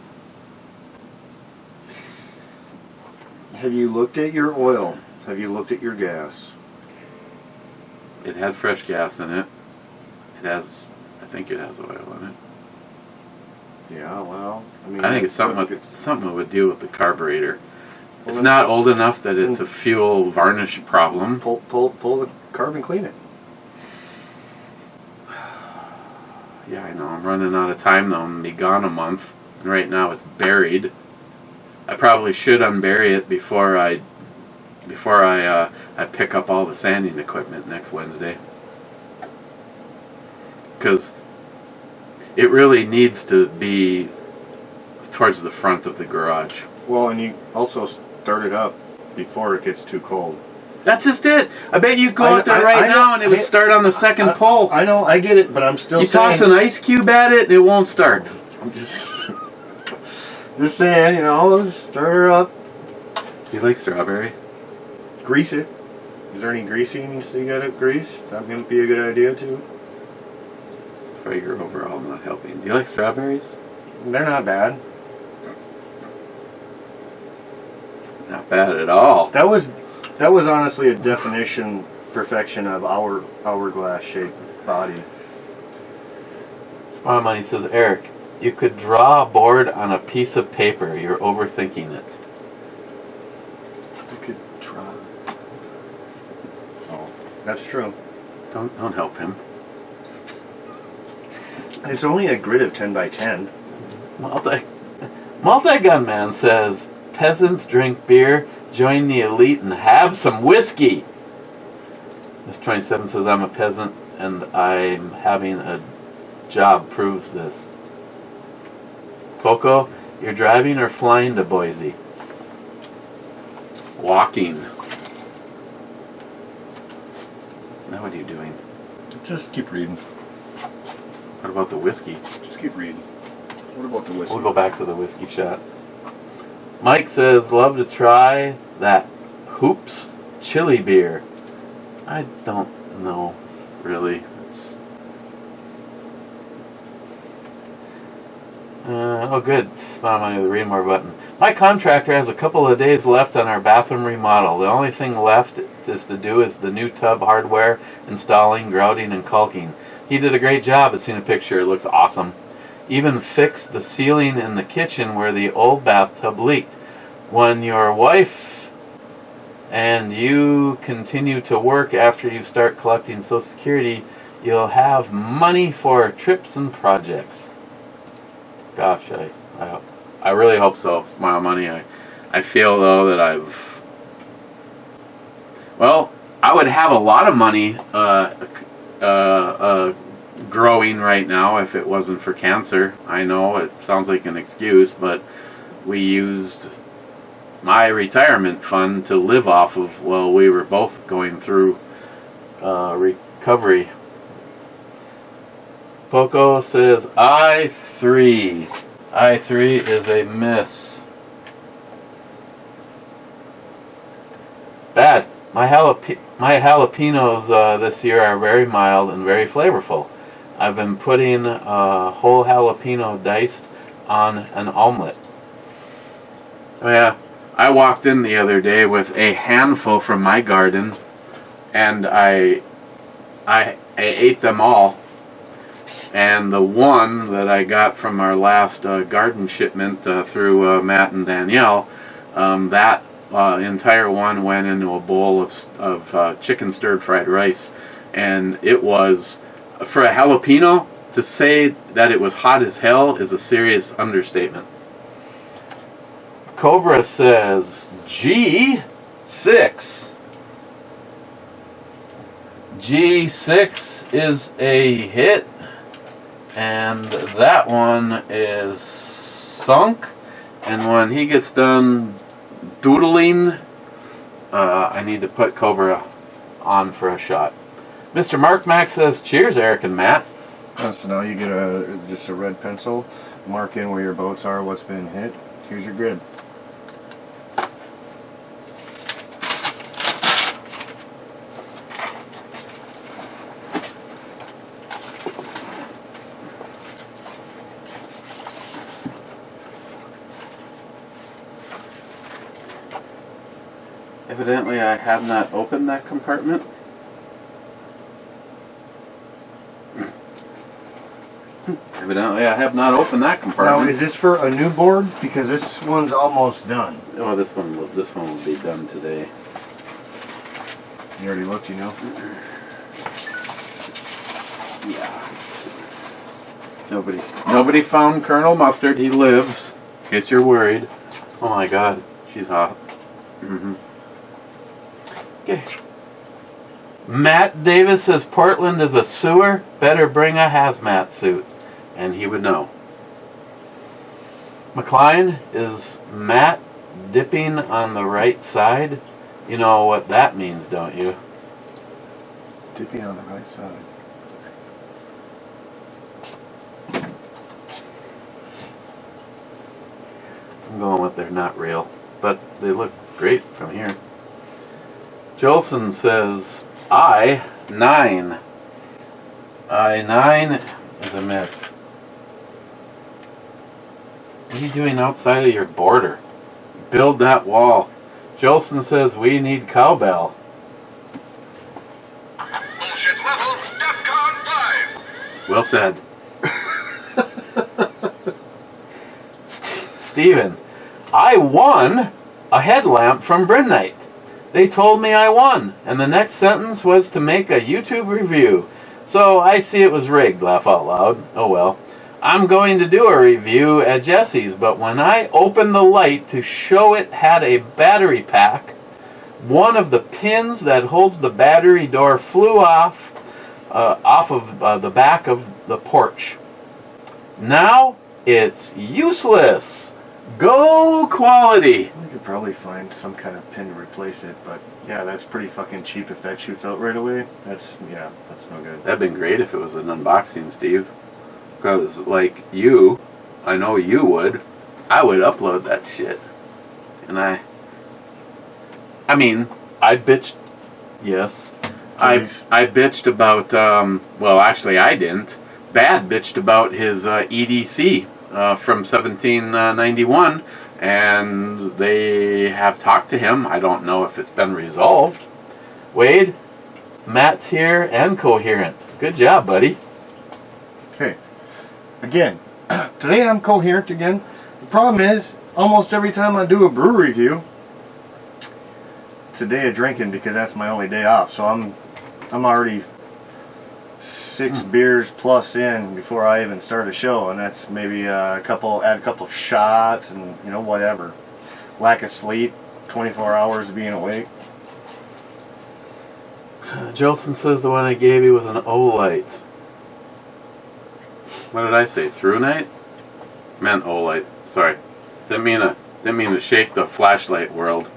Have you looked at your oil? Have you looked at your gas? It had fresh gas in it. I think it has oil in it. Yeah, well, I think it's something that would deal with the carburetor. It's not old enough that it's a fuel varnish problem. Pull the carb and clean it. Yeah, I know. I'm running out of time though. I'm going to be gone a month. And right now it's buried. I probably should unbury it before I pick up all the sanding equipment next Wednesday. Because it really needs to be towards the front of the garage. Well, and you also start it up before it gets too cold. That's just it. I bet you go out there right now and it would start on the second pull. I know, I get it, but I'm still saying... You toss an ice cube at it and it won't start. I'm just saying, stir her up. Do you like strawberry? Grease it. Is there any greasing you got to grease? That might be a good idea too. It's afraid you're overall not helping. Do you like strawberries? They're not bad. Not bad at all. That was honestly a perfection of hourglass shaped body. Smart Money says, Eric, you could draw a board on a piece of paper. You're overthinking it. You could draw. Oh, that's true. Don't help him. It's only a grid of 10 by 10. Multi-Gun Man says, peasants drink beer, join the elite, and have some whiskey. Miss 27 says, I'm a peasant, and I'm having a job proves this. Poco, you're driving or flying to Boise? Walking. Now what are you doing? Just keep reading. What about the whiskey? Just keep reading. What about the whiskey? We'll go back to the whiskey shot. Mike says, love to try that Hoops chili beer. I don't know, really. Oh good, Smile Money with the read more button. My contractor has a couple of days left on our bathroom remodel. The only thing left is to do is the new tub hardware, installing, grouting, and caulking. He did a great job. I've seen a picture. It looks awesome. Even fixed the ceiling in the kitchen where the old bathtub leaked. When your wife and you continue to work after you start collecting Social Security, you'll have money for trips and projects. Gosh, I really hope so. Smile Money. I feel though that I would have a lot of money growing right now if it wasn't for cancer. I know it sounds like an excuse, but we used my retirement fund to live off of while we were both going through recovery. Poco says I3. I3 is a miss. Bad. My jalapenos this year are very mild and very flavorful. I've been putting whole jalapeno diced on an omelet. Oh yeah, I walked in the other day with a handful from my garden, and I ate them all. And the one that I got from our last garden shipment through Matt and Danielle, that entire one went into a bowl of chicken stir-fried rice, and it was, for a jalapeno, to say that it was hot as hell is a serious understatement. Cobra says G6. G6 is a hit, and that one is sunk, and when he gets done doodling, I need to put Cobra on for a shot. Mr. Mark Max says, cheers, Eric and Matt. So now you get just a red pencil, mark in where your boats are, what's been hit. Here's your grid. Evidently, I have not opened that compartment. Evidently, I have not opened that compartment. Now, is this for a new board? Because this one's almost done. Oh, this one will be done today. You already looked, you know? Yeah. Nobody found Colonel Mustard. He lives. In case you're worried. Oh my God, she's hot. Okay. Matt Davis says Portland is a sewer. Better bring a hazmat suit. And he would know. McLean, is Matt dipping on the right side? You know what that means, don't you? Dipping on the right side. I'm going with they're not real, but they look great from here. Jolson says I9. I9 is a miss. What are you doing outside of your border? Build that wall. Jolson says we need cowbell. Bullshit level, DEFCON 5. Well said. Steven, I won a headlamp from Brynite. They told me I won, and the next sentence was to make a YouTube review. So I see it was rigged, laugh out loud. Oh well. I'm going to do a review at Jesse's, but when I opened the light to show it had a battery pack, one of the pins that holds the battery door flew off of the back of the porch. Now it's useless. Go quality. You could probably find some kind of pin to replace it, but yeah, that's pretty fucking cheap if that shoots out right away. That's no good. That'd been great if it was an unboxing, Steve. Because, like you, I know you would, I would upload that shit. And I bitched, yes. I bitched about, well, actually I didn't. Bad bitched about his EDC from 1791, and they have talked to him. I don't know if it's been resolved. Wade, Matt's here and coherent. Good job, buddy. Hey, again, today I'm coherent again. The problem is, almost every time I do a brew review, it's a day of drinking because that's my only day off. So I'm already 6 beers plus in before I even start a show, and that's maybe add a couple shots and whatever. Lack of sleep, 24 hours of being awake. Jolson says the one I gave you was an O-light. What did I say? Through night? Meant O-light. Sorry. Didn't mean to shake the flashlight world.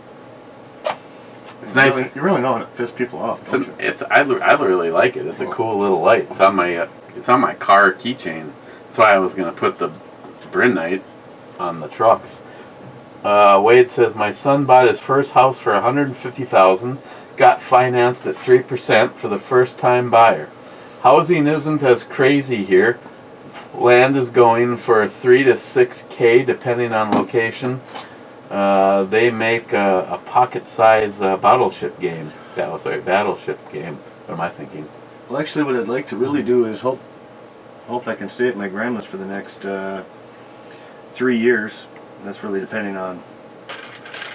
It's nice. You really know how to piss people off, don't you? I really like it. It's a cool little light. It's on my car keychain. That's why I was gonna put the Brinnite on the trucks. Wade says my son bought his first house for $150,000. Got financed at 3% for the first-time buyer. Housing isn't as crazy here. Land is going for $3 to $6K depending on location. They make a pocket-size battleship game. Battleship game. What am I thinking? Well, actually, what I'd like to really do is hope I can stay at my grandma's for the next 3 years. That's really depending on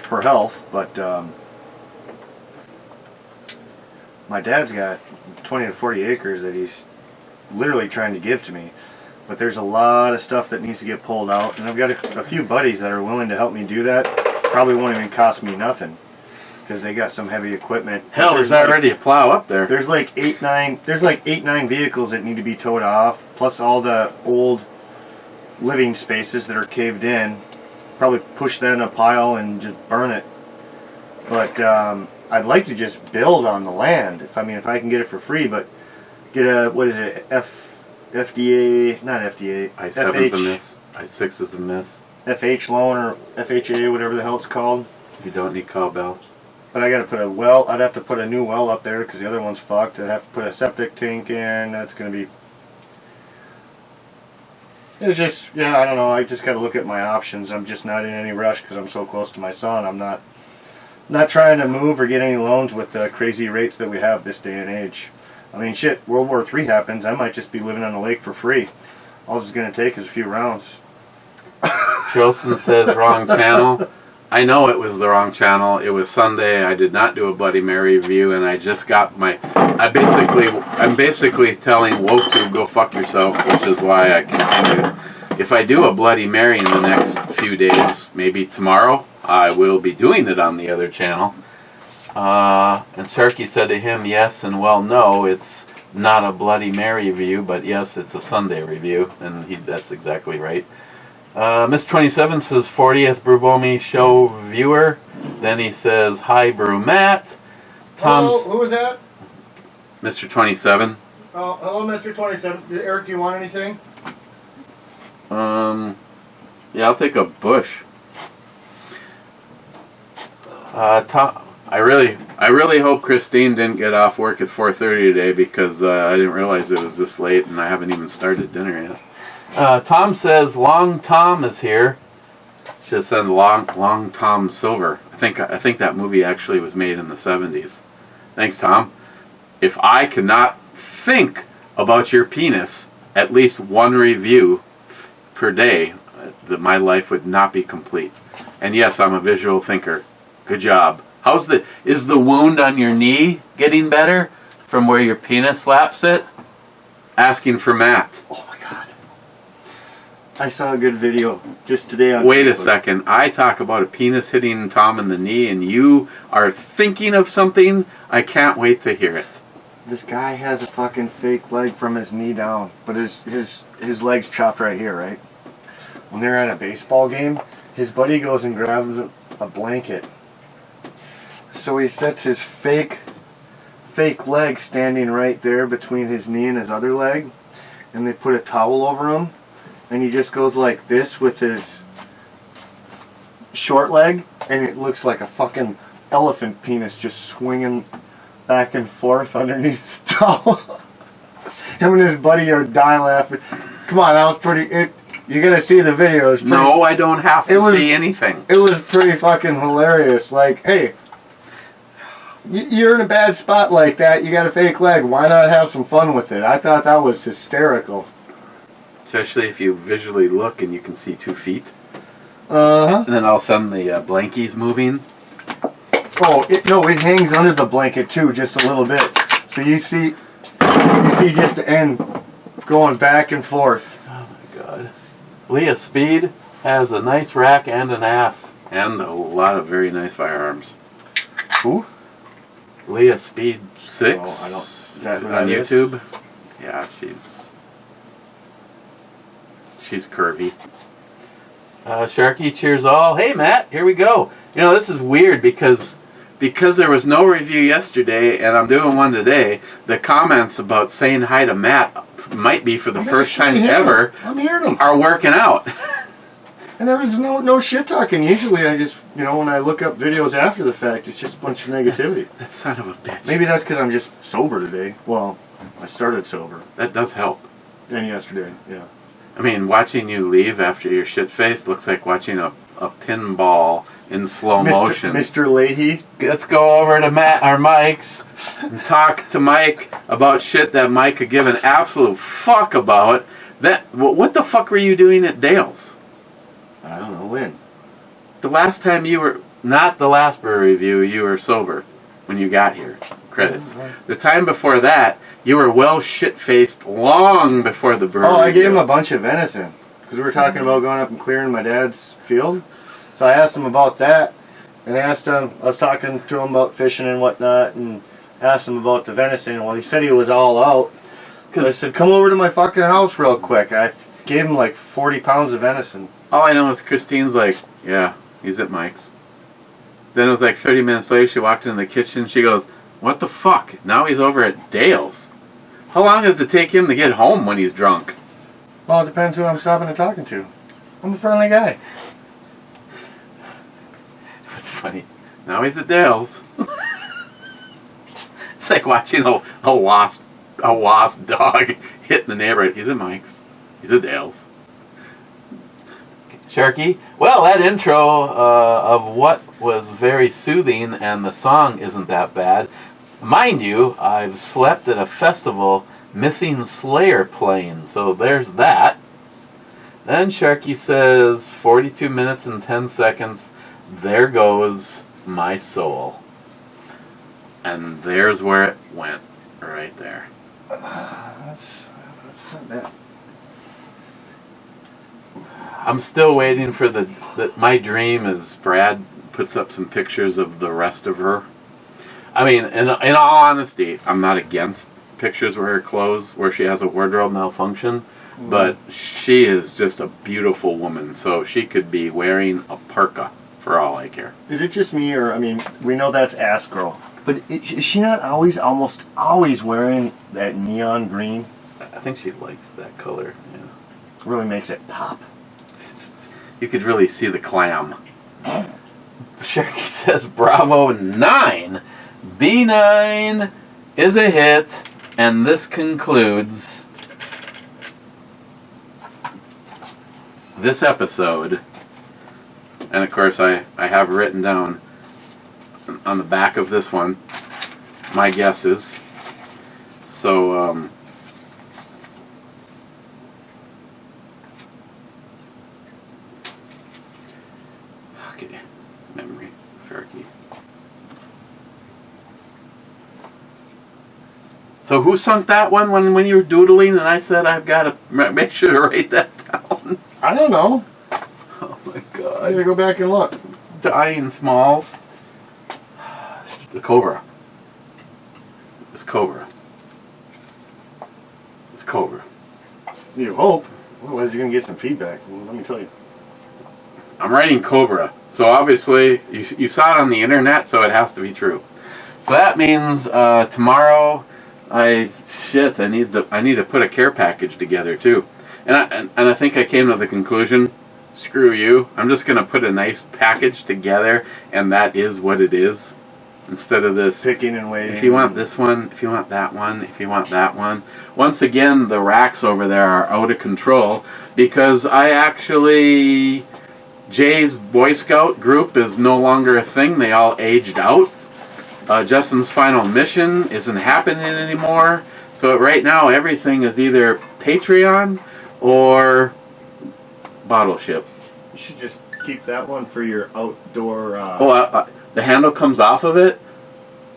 her health, but my dad's got 20 to 40 acres that he's literally trying to give to me. But there's a lot of stuff that needs to get pulled out, and I've got a few buddies that are willing to help me do that. Probably won't even cost me nothing because they got some heavy equipment. Hell, there's already a plow up there. There's like 9 vehicles that need to be towed off, plus all the old living spaces that are caved in. Probably push that in a pile and just burn it. But I'd like to just build on the land. If I can get it for free, but get a FDA, not FDA. I7's a miss. I6 is a miss. FH loan or FHA, whatever the hell it's called. You don't need cowbell. But I got to put a well. I'd have to put a new well up there because the other one's fucked. I'd have to put a septic tank in. That's going to be. It's just, I don't know. I just got to look at my options. I'm just not in any rush because I'm so close to my son. I'm not trying to move or get any loans with the crazy rates that we have this day and age. I mean, shit, World War III happens, I might just be living on the lake for free. All it's going to take is a few rounds. Jolson says wrong channel. I know it was the wrong channel. It was Sunday. I did not do a Bloody Mary review, and I just got I'm basically telling Woke to go fuck yourself, which is why I continued. If I do a Bloody Mary in the next few days, maybe tomorrow, I will be doing it on the other channel. And Sharky said to him, yes and well, no, it's not a Bloody Mary review, but yes, it's a Sunday review, and that's exactly right. Mr. 27 says 40th Brubomi show viewer. Then he says, hi, Brew Matt. Hello, who was that? Mr. 27. Oh, hello, Mr. 27. Eric, do you want anything? Yeah, I'll take a bush. Tom, I really hope Christine didn't get off work at 4:30 today because I didn't realize it was this late and I haven't even started dinner yet. Tom says Long Tom is here. Should have said Long Tom Silver. I think that movie actually was made in the 70s. Thanks, Tom. If I cannot think about your penis at least one review per day, my life would not be complete. And yes, I'm a visual thinker. Good job. Is the wound on your knee getting better from where your penis slaps it? Asking for Matt. Oh my God. I saw a good video just today on Wait Facebook. a second. I talk about a penis hitting Tom in the knee and you are thinking of something? I can't wait to hear it. This guy has a fucking fake leg from his knee down, but his leg's chopped right here, right? When they're at a baseball game, his buddy goes and grabs a blanket. So he sets his fake leg standing right there between his knee and his other leg, and they put a towel over him, and he just goes like this with his short leg, and it looks like a fucking elephant penis just swinging back and forth underneath the towel. Him and his buddy are dying laughing. Come on, that was pretty. You gotta see the video. No, I don't have to see anything. It was pretty fucking hilarious. Like, hey, you're in a bad spot like that. You got a fake leg. Why not have some fun with it? I thought that was hysterical. Especially if you visually look and you can see 2 feet. Uh-huh. And then all of a sudden the blankies moving. Oh, it hangs under the blanket too, just a little bit. So you see just the end going back and forth. Oh my God. Leah Speed has a nice rack and an ass, and a lot of very nice firearms. Who? Leah Speed 6 Oh, I don't. on YouTube. Yeah, she's curvy. Sharky cheers all. Hey Matt, here we go. You know, this is weird because there was no review yesterday and I'm doing one today. The comments about saying hi to Matt might be for the first time ever. I'm hearing them. Are working out. And there was no shit talking. Usually I just, when I look up videos after the fact, it's just a bunch of negativity. That son of a bitch. Maybe that's because I'm just sober today. Well, I started sober. That does help. And yesterday, yeah. I mean, watching you leave after you're shit-faced looks like watching a pinball in slow motion. Mr. Leahy. Let's go over to Mike's and talk to Mike about shit that Mike could give an absolute fuck about. What the fuck were you doing at Dale's? I don't know when. The last time you were, not the last brewery review, you were sober when you got here. Credits. The time before that, you were well shit-faced long before the brewery. Oh, I gave him a bunch of venison. Because we were talking about going up and clearing my dad's field. So I asked him about that. And I was talking to him about fishing and whatnot. And asked him about the venison. Well, he said he was all out. I said, come over to my fucking house real quick. I gave him like 40 pounds of venison. All I know is Christine's like, yeah, he's at Mike's. Then it was like 30 minutes later, she walked into the kitchen. She goes, what the fuck? Now he's over at Dale's. How long does it take him to get home when he's drunk? Well, it depends who I'm stopping and talking to. I'm a friendly guy. It's funny. Now he's at Dale's. It's like watching a lost dog hit the neighborhood. He's at Mike's. He's at Dale's. Sharky, well, that intro of what was very soothing, and the song isn't that bad. Mind you, I've slept at a festival missing Slayer playing, so there's that. Then Sharky says, 42 minutes and 10 seconds, there goes my soul. And there's where it went, right there. That's not bad. I'm still waiting for my dream is Brad puts up some pictures of the rest of her. I mean, in all honesty, I'm not against pictures where she has a wardrobe malfunction, but she is just a beautiful woman, so she could be wearing a parka for all I care. Is it just me, or, I mean, we know that's Ass Girl, but is she not almost always wearing that neon green? I think she likes that color, yeah. Really makes it pop. You could really see the clam. Sharky says, Bravo 9. B9 is a hit, and this concludes this episode. And of course, I have written down on the back of this one my guesses. So, okay, memory, Sharky. So who sunk that one when you were doodling and I said I've got to make sure to write that down? I don't know. Oh my I God. gotta go back and look. Dying Smalls. The Cobra. It's Cobra. It's Cobra. You hope. Otherwise you're gonna get some feedback. Well, let me tell you. I'm writing Cobra. So obviously you saw it on the internet, so it has to be true. So that means tomorrow I need to put a care package together too. And I think I came to the conclusion, screw you. I'm just going to put a nice package together, and that is what it is. Instead of this picking and waiting. If you want this one, if you want that one, if you want that one. Once again, the racks over there are out of control because Jay's Boy Scout group is no longer a thing. They all aged out. Justin's final mission isn't happening anymore. So right now, everything is either Patreon or Bottle Ship. You should just keep that one for your outdoor... the handle comes off of it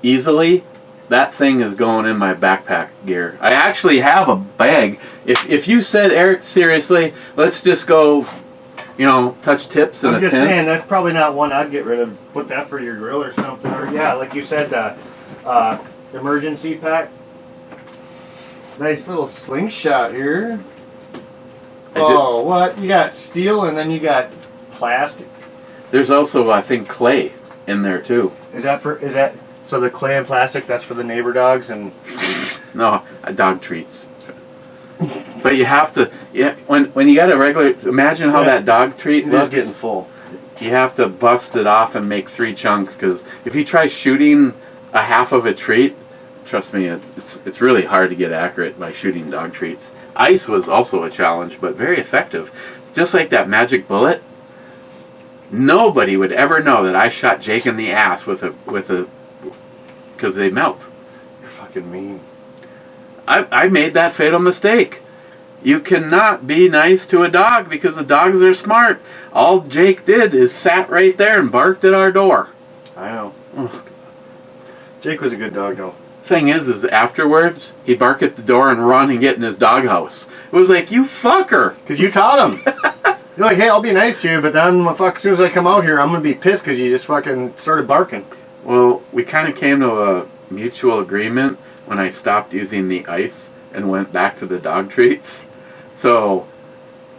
easily, that thing is going in my backpack gear. I actually have a bag. If you said, Eric, seriously, let's just go, touch tips in a tent. I'm just saying, that's probably not one I'd get rid of. Put that for your grill or something. Or, yeah, like you said, emergency pack. Nice little slingshot here. Oh, what? You got steel and then you got plastic. There's also, I think, clay in there, too. So the clay and plastic, that's for the neighbor dogs and... No, dog treats. But you have to, when you got a regular, imagine how that dog treat looks. It's getting full. You have to bust it off and make 3 chunks, because if you try shooting a half of a treat, trust me, it's really hard to get accurate by shooting dog treats. Ice was also a challenge, but very effective. Just like that magic bullet, nobody would ever know that I shot Jake in the ass with a, because they melt. You're fucking mean. I made that fatal mistake. You cannot be nice to a dog because the dogs are smart. All Jake did is sat right there and barked at our door. I know. Jake was a good dog, though. Thing is afterwards, he'd bark at the door and run and get in his doghouse. It was like, you fucker. Because you taught him. You're like, hey, I'll be nice to you, but then as soon as I come out here, I'm going to be pissed because you just fucking started barking. Well, we kind of came to a mutual agreement when I stopped using the ice and went back to the dog treats. So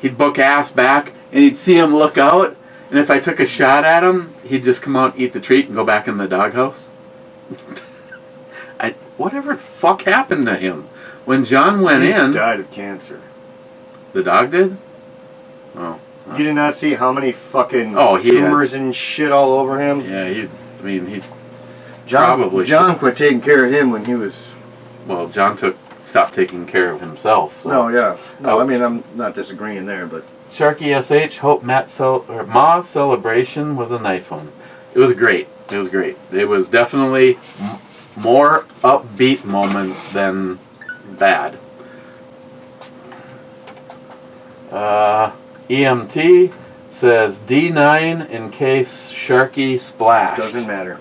he'd book ass back and he'd see him look out, and if I took a shot at him, he'd just come out and eat the treat and go back in the doghouse. Whatever the fuck happened to him? When John went in... He died of cancer. The dog did? Oh. You did not see how many fucking tumors and shit all over him? Yeah, John quit taking care of him when he was... Well, John stopped taking care of himself. So. No, yeah. No, I mean, I'm not disagreeing there, but... Sharky SH, hope Ma's celebration was a nice one. It was great. It was great. It was definitely more upbeat moments than bad. EMT says D9 in case Sharky splashed. Doesn't matter.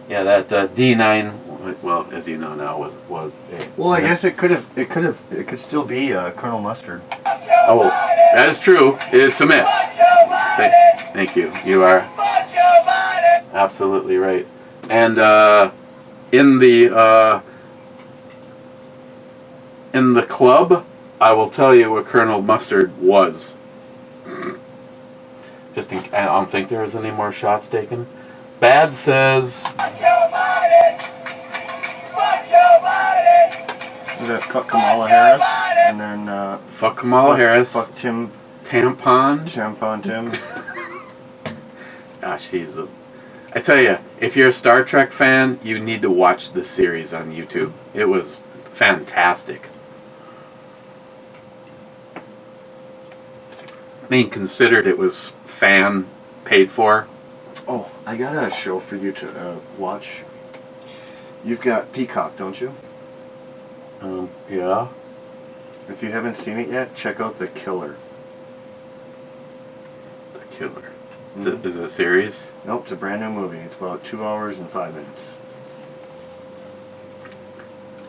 Yeah, that D9, well, as you know now, was a well, I guess it could still be Colonel Mustard. Oh, that is true. It's a miss. Thank you. You are absolutely right. And in the club, I will tell you what Colonel Mustard was. I don't think there was any more shots taken. Bad says... Was that fuck Kamala Harris? And then... fuck Kamala Harris. Fuck Tim... Tampon Tim. Gosh, I tell you, if you're a Star Trek fan, you need to watch this series on YouTube. It was fantastic. I mean, considered it was fan paid for. Oh, I got a show for you to watch. You've got Peacock, don't you? Yeah. If you haven't seen it yet, check out The Killer. The Killer. Is it a series? Nope, it's a brand new movie. It's about 2 hours and 5 minutes.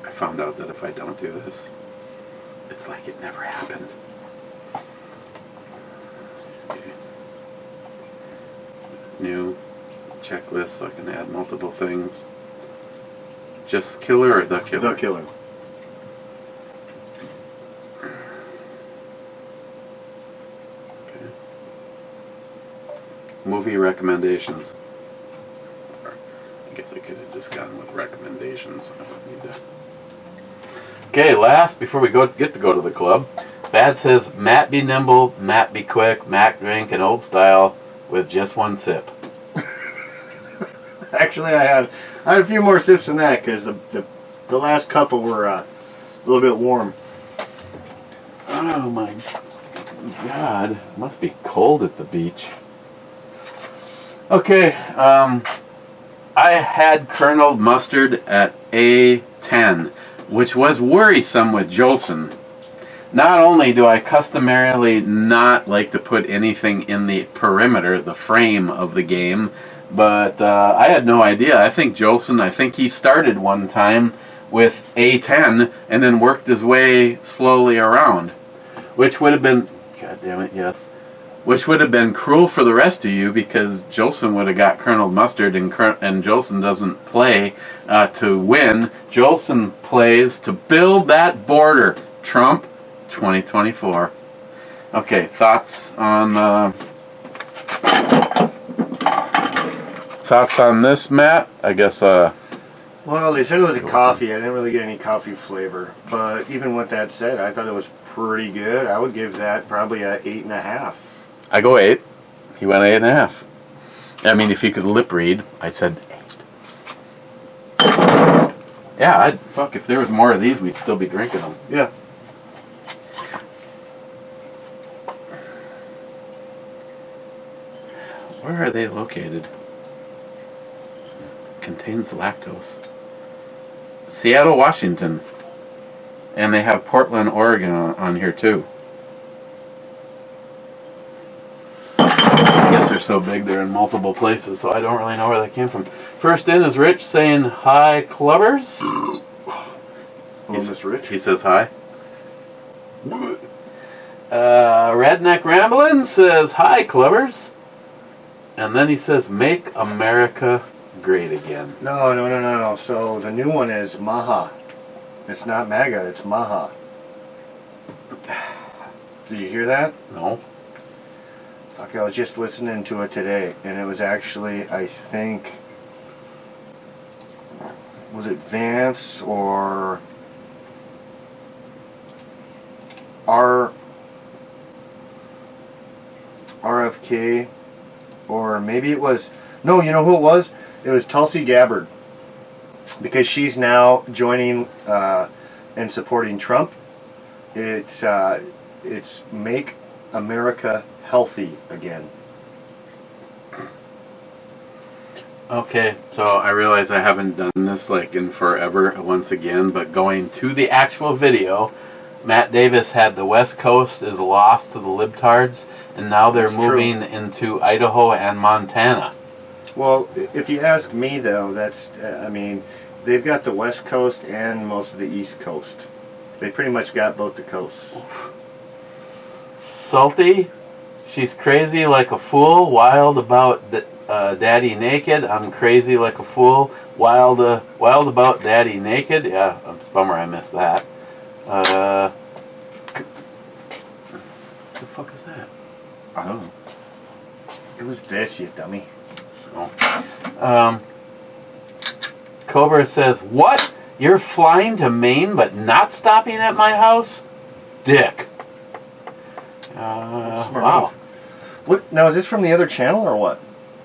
I found out that if I don't do this, it's like it never happened. Okay. New checklist, so I can add multiple things. Just Killer or The Killer? The Killer. Movie recommendations. I guess I could have just gone with recommendations. I don't need to. Okay, last before we get to go to the club, Bad says Matt be nimble, Matt be quick, Matt drink an old style with just one sip. Actually, I had a few more sips than that because the last couple were a little bit warm. Oh my God! It must be cold at the beach. Okay, I had Colonel Mustard at A10, which was worrisome with Jolson. Not only do I customarily not like to put anything in the perimeter, the frame of the game, But I had no idea. I think Jolson, he started one time with A10 and then worked his way slowly around. Which would have been, God damn it, yes. Which would have been cruel for the rest of you because Jolson would have got Colonel Mustard and Jolson doesn't play to win. Jolson plays to build that border. Trump 2024. Okay, thoughts on this, Matt? I guess well, they said it was a coffee. I didn't really get any coffee flavor. But even with that said, I thought it was pretty good. I would give that probably a 8.5. I go 8. He went 8.5. I mean, if he could lip read, I said 8. Yeah, if there was more of these, we'd still be drinking them. Yeah. Where are they located? Contains lactose. Seattle, Washington. And they have Portland, Oregon on here too. I guess they're so big they're in multiple places, so I don't really know where they came from. First in is Rich saying hi, clubbers. Hello, Mr. Rich. He says hi. Redneck Ramblin' says hi, clubbers. And then he says, make America great again. No. So the new one is Maha. It's not MAGA, it's Maha. Did you hear that? No. Okay, I was just listening to it today, and it was actually, I think, was it Vance or RFK, or maybe it was, no, you know who it was? It was Tulsi Gabbard, because she's now joining and supporting Trump. It's Make America Healthy Again. Okay, so I realize I haven't done this like in forever once again, but going to the actual video, Matt Davis had the West Coast is lost to the libtards, and now they're moving into Idaho and Montana. Well, if you ask me though, that's, I mean, they've got the West Coast and most of the East Coast. They pretty much got both the coasts. Salty, she's crazy like a fool, wild about Daddy Naked. I'm crazy like a fool, wild about Daddy Naked. Yeah, it's a bummer I missed that. What the fuck is that? I don't know. It was this, you dummy. Oh. Cobra says, what? You're flying to Maine but not stopping at my house? Dick. Wow. What? Now, is this from the other channel or what?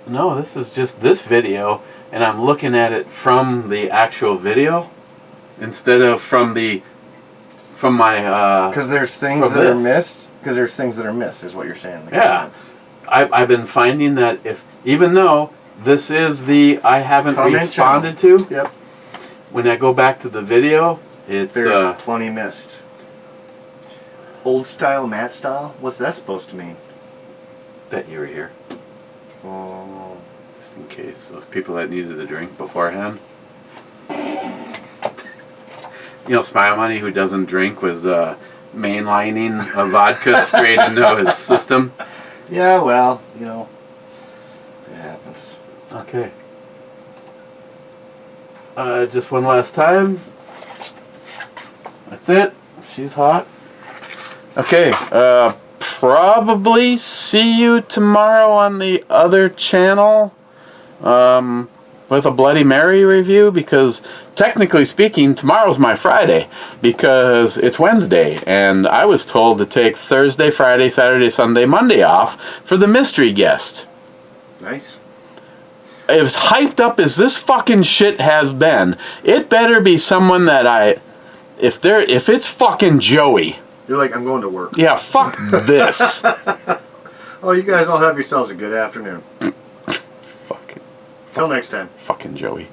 No, this is just this video, and I'm looking at it from the actual video instead of from my. Because there's things that are missed. Because there's things that are missed, is what you're saying. Yeah, I've been finding that even though this is the I haven't responded to. Yep. When I go back to the video, there's plenty missed. Old style, Matt style. What's that supposed to mean? Bet you were here. Oh. Just in case those people that needed a drink beforehand. You know, Smile Money, who doesn't drink, was mainlining a vodka straight into his system. Yeah, well, you know, it happens. Okay. Just one last time. That's it. She's hot. Okay. Probably see you tomorrow on the other channel. With a Bloody Mary review, because technically speaking, tomorrow's my Friday, because it's Wednesday, and I was told to take Thursday, Friday, Saturday, Sunday, Monday off for the mystery guest. Nice. As hyped up as this fucking shit has been, it better be someone that if it's fucking Joey. You're like, I'm going to work. Yeah, fuck this. Oh, you guys all have yourselves a good afternoon. Fucking. Till next time. Fucking Joey.